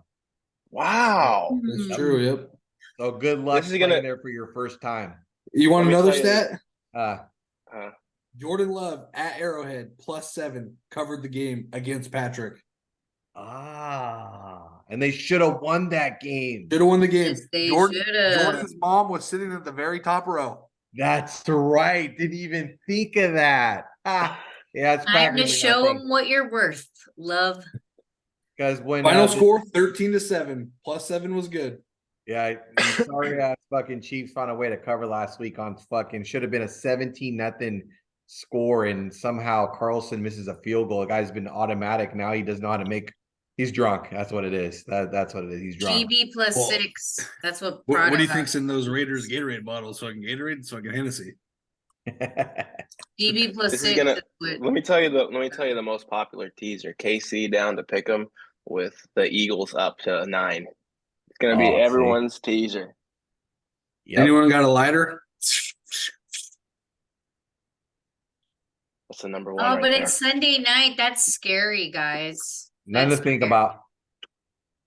Wow. That's true. Yep. So good luck This is playing gonna- there for your first time. You want Let me another tell you- stat? Uh, Jordan Love at Arrowhead +7 covered the game against Patrick. And they should have won that game. Should have won the game. Yes, they shoulda. Jordan's mom was sitting at the very top row. That's right. Didn't even think of that. Yeah, it's Time to show them what you're worth. Love. Because when Final score 13-7. +7 was good. yeah, sorry ass fucking Chiefs found a way to cover last week on fucking should have been a 17-0 score, and somehow Carlson misses a field goal. The guy's been automatic now. He doesn't know how to make. He's drunk. That's what it is. That's what it is. He's drunk. GB +6. Well, That's what. What do you Prada think's in those Raiders Gatorade bottles? Fucking Gatorade, fucking Hennessy. GB +6. This is gonna. is what- Let me tell you the most popular teaser. KC down to pick 'em with the Eagles up to 9. It's gonna be Oh, see. everyone's teaser. Yep. Anyone got a lighter? That's the number one. Oh, right but there. it's Sunday night. That's scary, guys. Nothing That's to think scary. about.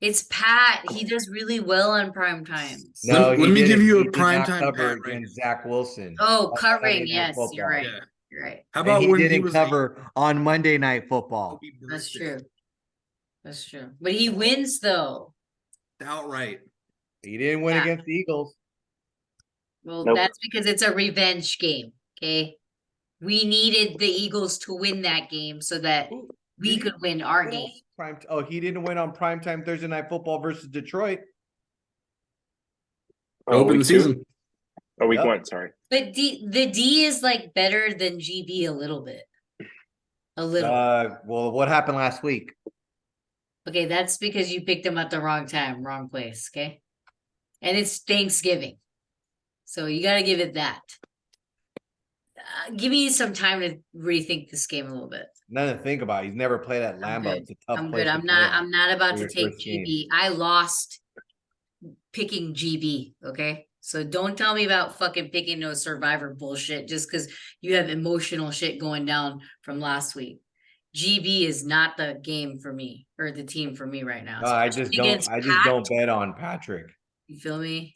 It's Pat. He does really well on prime times. No, Let he me give didn't. you a He did not primetime cover Pat right against Zach Wilson. Oh, on covering. Sunday Night Yes, you're Football. right. Yeah. You're right. How And about he when he didn't was cover on Monday Night Football. That's true. That's true. But he wins though. outright? He didn't win Yeah. against the Eagles. Well, Nope. that's because it's a revenge game. Okay. We needed the Eagles to win that game so that we could win our game. He didn't win on primetime Thursday Night Football versus Detroit. Open the week two? season. Or week Yep. 1, sorry. But the D is like better than GB a little bit. A little. Well, what happened last week? Okay, that's because you picked them at the wrong time, wrong place. Okay. And it's Thanksgiving. So you got to give it that. Give me some time to rethink this game a little bit. Nothing to think about. He's never played at I'm Lambeau. good. It's a tough I'm place good. to I'm play not. at I'm not about for to your take first game. GB. I lost picking GB. Okay, so don't tell me about fucking picking no Survivor bullshit just because you have emotional shit going down from last week. GB is not the game for me or the team for me right now. No, I just don't. Against I just Pat, don't bet on Patrick. You feel me?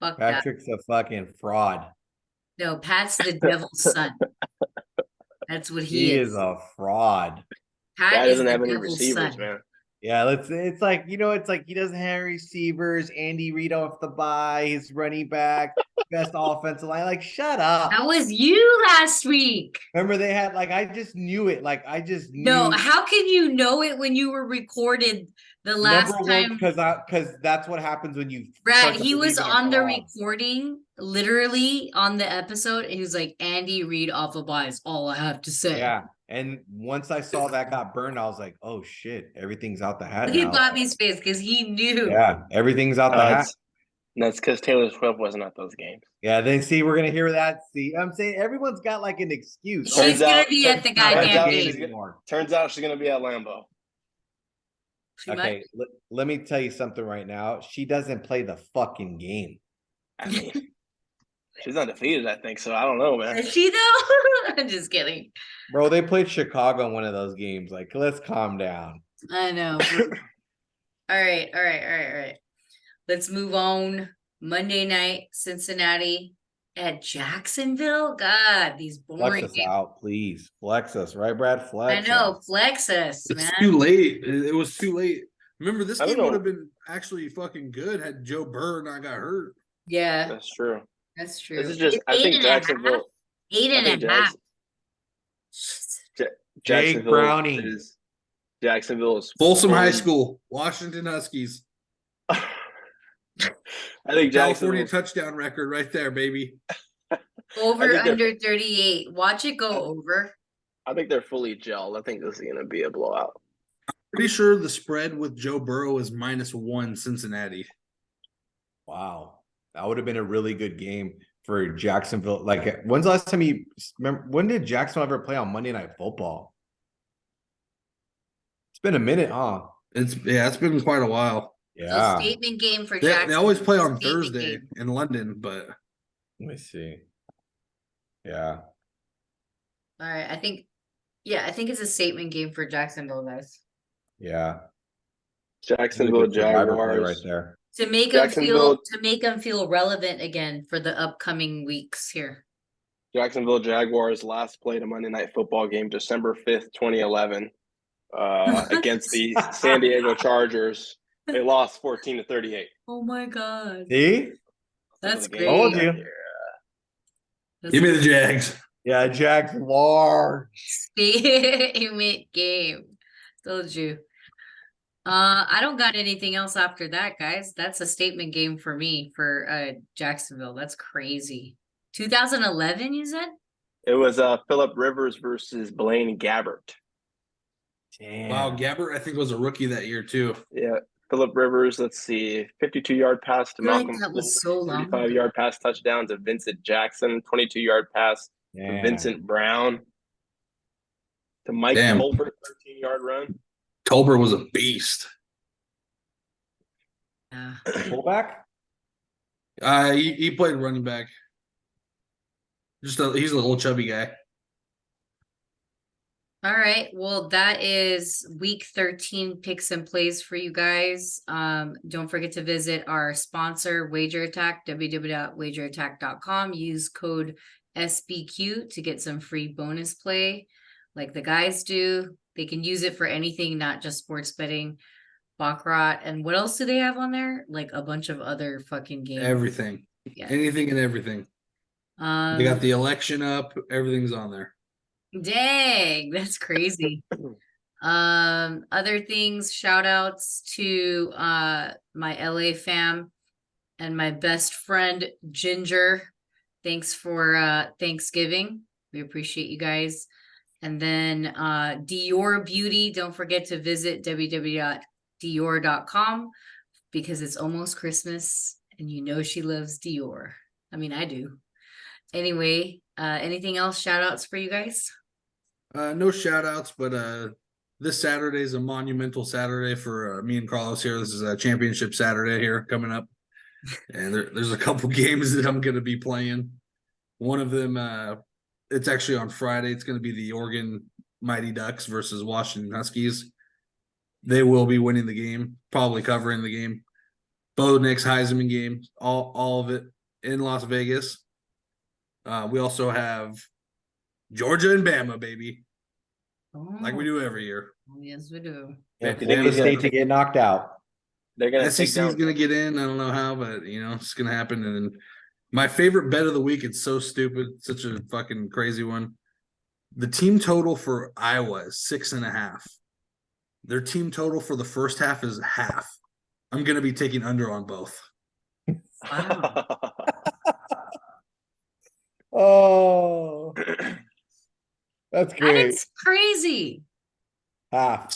Fuck that. Patrick's a fucking fraud. No, Pat's the devil's son. That's what He is a fraud. Pat Guy is doesn't the have any devil's receivers, son. man. Yeah, it's like it's like he doesn't have receivers. Andy Reid off the bye, his running back, best offensive line. Like, shut up. That was you last week. Remember they had I just knew it. Like I just knew. No, how can you know it when you were recorded the last Number time? one, because that's what happens when you. Brad, start to he was believe in a on the fraud. recording, literally on the episode, and he was like, Andy Reid off of bye is all I have to say. Yeah, and once I saw that got burned, I was like, oh shit, everything's out the hat Look now. at Bobby's face because he knew. Yeah, everything's out the hat. That's because Taylor Swift wasn't at those games. Yeah, then see, we're gonna hear that. See, I'm saying everyone's got like an excuse. She's Turns gonna out- be at the turns goddamn out game. she's Turns out she's going to be at Lambeau. She Okay, let me tell you something right now. She doesn't play the fucking game. I mean, she's undefeated, I think. So I don't know, man. Is she though? I'm just kidding. Bro, they played Chicago in one of those games. Like, let's calm down. I know. All right. Let's move on. Monday night, Cincinnati at Jacksonville. God, these boring Flex us games. out, please. Flex us, right, Brad? I Flex know, us. flex us, It's man. too late. It was too late. Remember, this I don't game would know. have been actually fucking good had Joe Burrow not got hurt. Yeah, That's true. that's true. This is just, It's I think 8.5. Jacksonville. Eight I and think a half. Jake Jacksonville Browning. is Jacksonville is Folsom High fully- School, Washington Huskies. I think California Jacksonville. touchdown record right there, baby. Over I think they're- under 38. Watch it go over. I think they're fully gelled. I think this is going to be a blowout. Pretty sure the spread with Joe Burrow is -1 Cincinnati. Wow. That would have been a really good game for Jacksonville. Like, when's the last time when did Jacksonville ever play on Monday Night Football? It's been a minute, huh? It's been quite a while. So Yeah. statement game for They Jacksonville. always play on Statement Thursday game. in London, but Let me see. Yeah. All right, I think it's a statement game for Jacksonville, guys. Yeah. Jacksonville Really good survivor play Jaguars. right there. To make them feel relevant again for the upcoming weeks here. Jacksonville Jaguars last played a Monday Night Football game December 5th, 2011, against the San Diego Chargers. They lost 14-38. Oh my god. See? That's the great. game. Told you. That's give me the Jags. Yeah, Jags large. statement game. Told you. I don't got anything else after that, guys. That's a statement game for me for Jacksonville. That's crazy. 2011, you said? It was Phillip Rivers versus Blaine Gabbert. Damn. Wow, Gabbert, I think was a rookie that year too. Yeah, Phillip Rivers, let's see, 52-yard pass to I feel like Malcolm that was so long ago. 35-yard pass touchdown to Vincent Jackson, 22-yard pass to Damn. Vincent Brown, to Mike Damn. Tolbert, 13-yard run. Tolbert was a beast. Yeah. Fullback? He played running back. He's a little chubby guy. All right. Well, that is week 13 picks and plays for you guys. Don't forget to visit our sponsor, Wager Attack, www.wagerattack.com. Use code SBQ to get some free bonus play like the guys do. They can use it for anything, not just sports betting, baccarat. And what else do they have on there? Like a bunch of other fucking games. Everything. Yeah. Anything and everything. They got the election up. Everything's on there. Dang, that's crazy. Other things, shout outs to my LA fam and my best friend Ginger. Thanks for Thanksgiving. We appreciate you guys. And then Dior Beauty, don't forget to visit www.dior.com because it's almost Christmas and you know she loves Dior. I mean, I do. Anyway, anything else shout outs for you guys? No shout outs, but this Saturday is a monumental Saturday for me and Carlos here. This is a championship Saturday here coming up. And there's a couple games that I'm going to be playing. One of them, it's actually on Friday. It's going to be the Oregon Mighty Ducks versus Washington Huskies. They will be winning the game, probably covering the game. Bo Nix Heisman game, all of it in Las Vegas. We also have Georgia and Bama, baby. Like we do every year. Yes, we do. Yeah, They Florida get- State to get knocked out. They're gonna SEC take is down. going to get in. I don't know how, but it's going to happen. And then my favorite bet of the week, it's so stupid, such a fucking crazy one. The team total for Iowa is 6.5. Their team total for the first half is half. I'm going to be taking under on both. Wow. Oh, that's That great. is crazy. Half.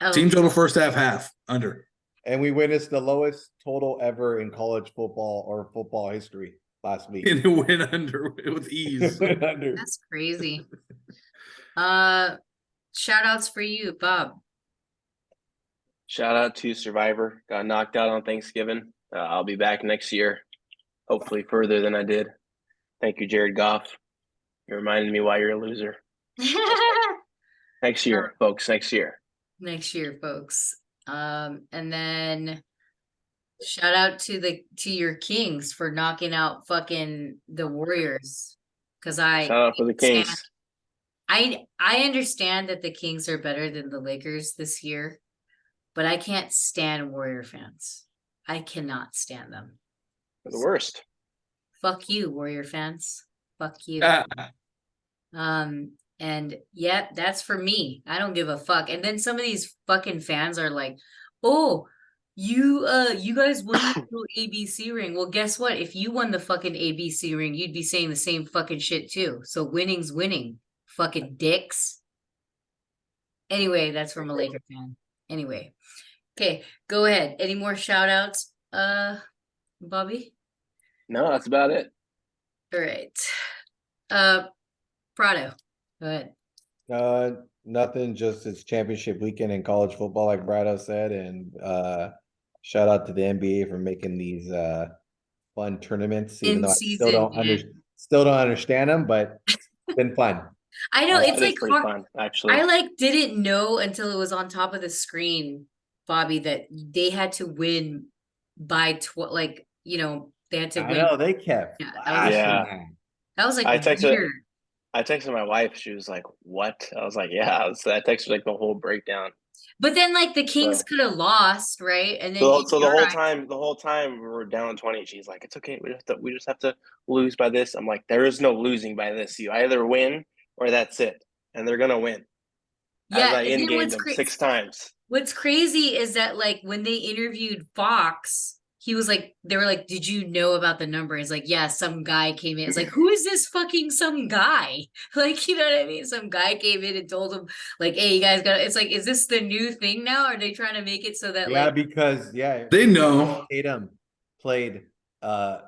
Oh, Team total first half under. And we witnessed the lowest total ever in college football or football history last week. And it went under with ease. Went under. that's crazy. Shout outs for you, Bob. Shout out to Survivor. Got knocked out on Thanksgiving. I'll be back next year, hopefully further than I did. Thank you, Jared Goff. You reminded me why you're a loser. Next year, folks. Next year. Next year, folks. And then shout out to your Kings for knocking out fucking the Warriors. Cause Shout out for the Kings. I understand that the Kings are better than the Lakers this year, but I can't stand Warrior fans. I cannot stand them. They're the worst. Fuck you, Warrior fans. Fuck you. And yeah, that's for me. I don't give a fuck. And then some of these fucking fans are like, oh, you guys won the little ABC ring. Well, guess what? If you won the fucking ABC ring, you'd be saying the same fucking shit too. So winning's winning. Fucking dicks. Anyway, that's from a Laker fan. Anyway. Okay, go ahead. Any more shout outs, Bobby? No, that's about it. All right. Prado, go ahead. Nothing, just it's championship weekend in college football, like Brado said, and shout out to the NBA for making these fun tournaments, even though I still don't understand them, but it's been fun. I know it's That is like pretty hard. fun, actually. I like didn't know until it was on top of the screen, Bobby, that they had to win by they had to I win. know they kept. Yeah, flashing Yeah. that. That was like I texted- weird. I texted my wife. She was like, "What?" I was like, "Yeah." So I texted like the whole breakdown. But then like the Kings So- could have lost, right? And then So the HBR whole time we were down 20. She's like, "It's okay. We just have to lose by this." I'm like, "There is no losing by this. You either win or that's it, and they're gonna win." Yeah, As I and then in-gamed what's them cra- 6 times. What's crazy is that like when they interviewed Fox, he was like, they were like, "Did you know about the number?" It's like, yeah, some guy came in. It's like, who is this fucking some guy? Like, you know what I mean? Some guy came in and told him, like, "Hey, you guys got." It's like, is this the new thing now? Are they trying to make it so that Yeah, like, because They know. Tatum played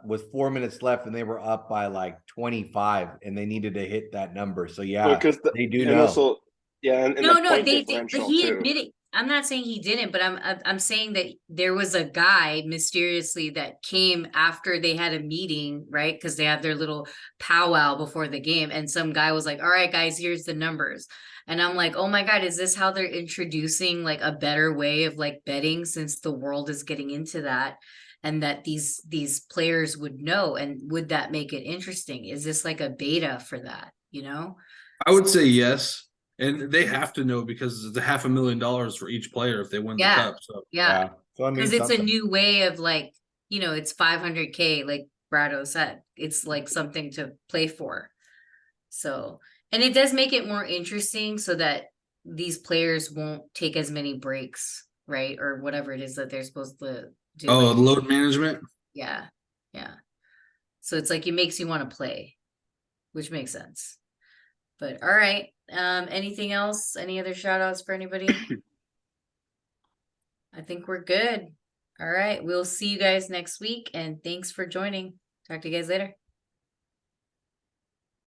with 4 minutes left, and they were up by like 25, and they needed to hit that number. So yeah, Because they do and know. also, yeah, and no, the point they differential he too. admitted. I'm not saying he didn't, but I'm saying that there was a guy mysteriously that came after they had a meeting, right? Because they have their little powwow before the game, and some guy was like, "All right, guys, here's the numbers." And I'm like, "Oh my God, is this how they're introducing like a better way of like betting since the world is getting into that?" And that these players would know, and would that make it interesting? Is this like a beta for that, you know? I would say yes. And they have to know because it's $500,000 for each player if they win the Yeah. cup. So Yeah. So I mean, Because it's a something. new way of like, it's 500K, like Brado said. It's like something to play for. So, and it does make it more interesting so that these players won't take as many breaks, right? Or whatever it is that they're supposed to do. oh, Like, load management. yeah. Yeah. So it's like it makes you want to play, which makes sense. But all right. Anything else? Any other shout outs for anybody? I think we're good. All right. We'll see you guys next week. And thanks for joining. Talk to you guys later.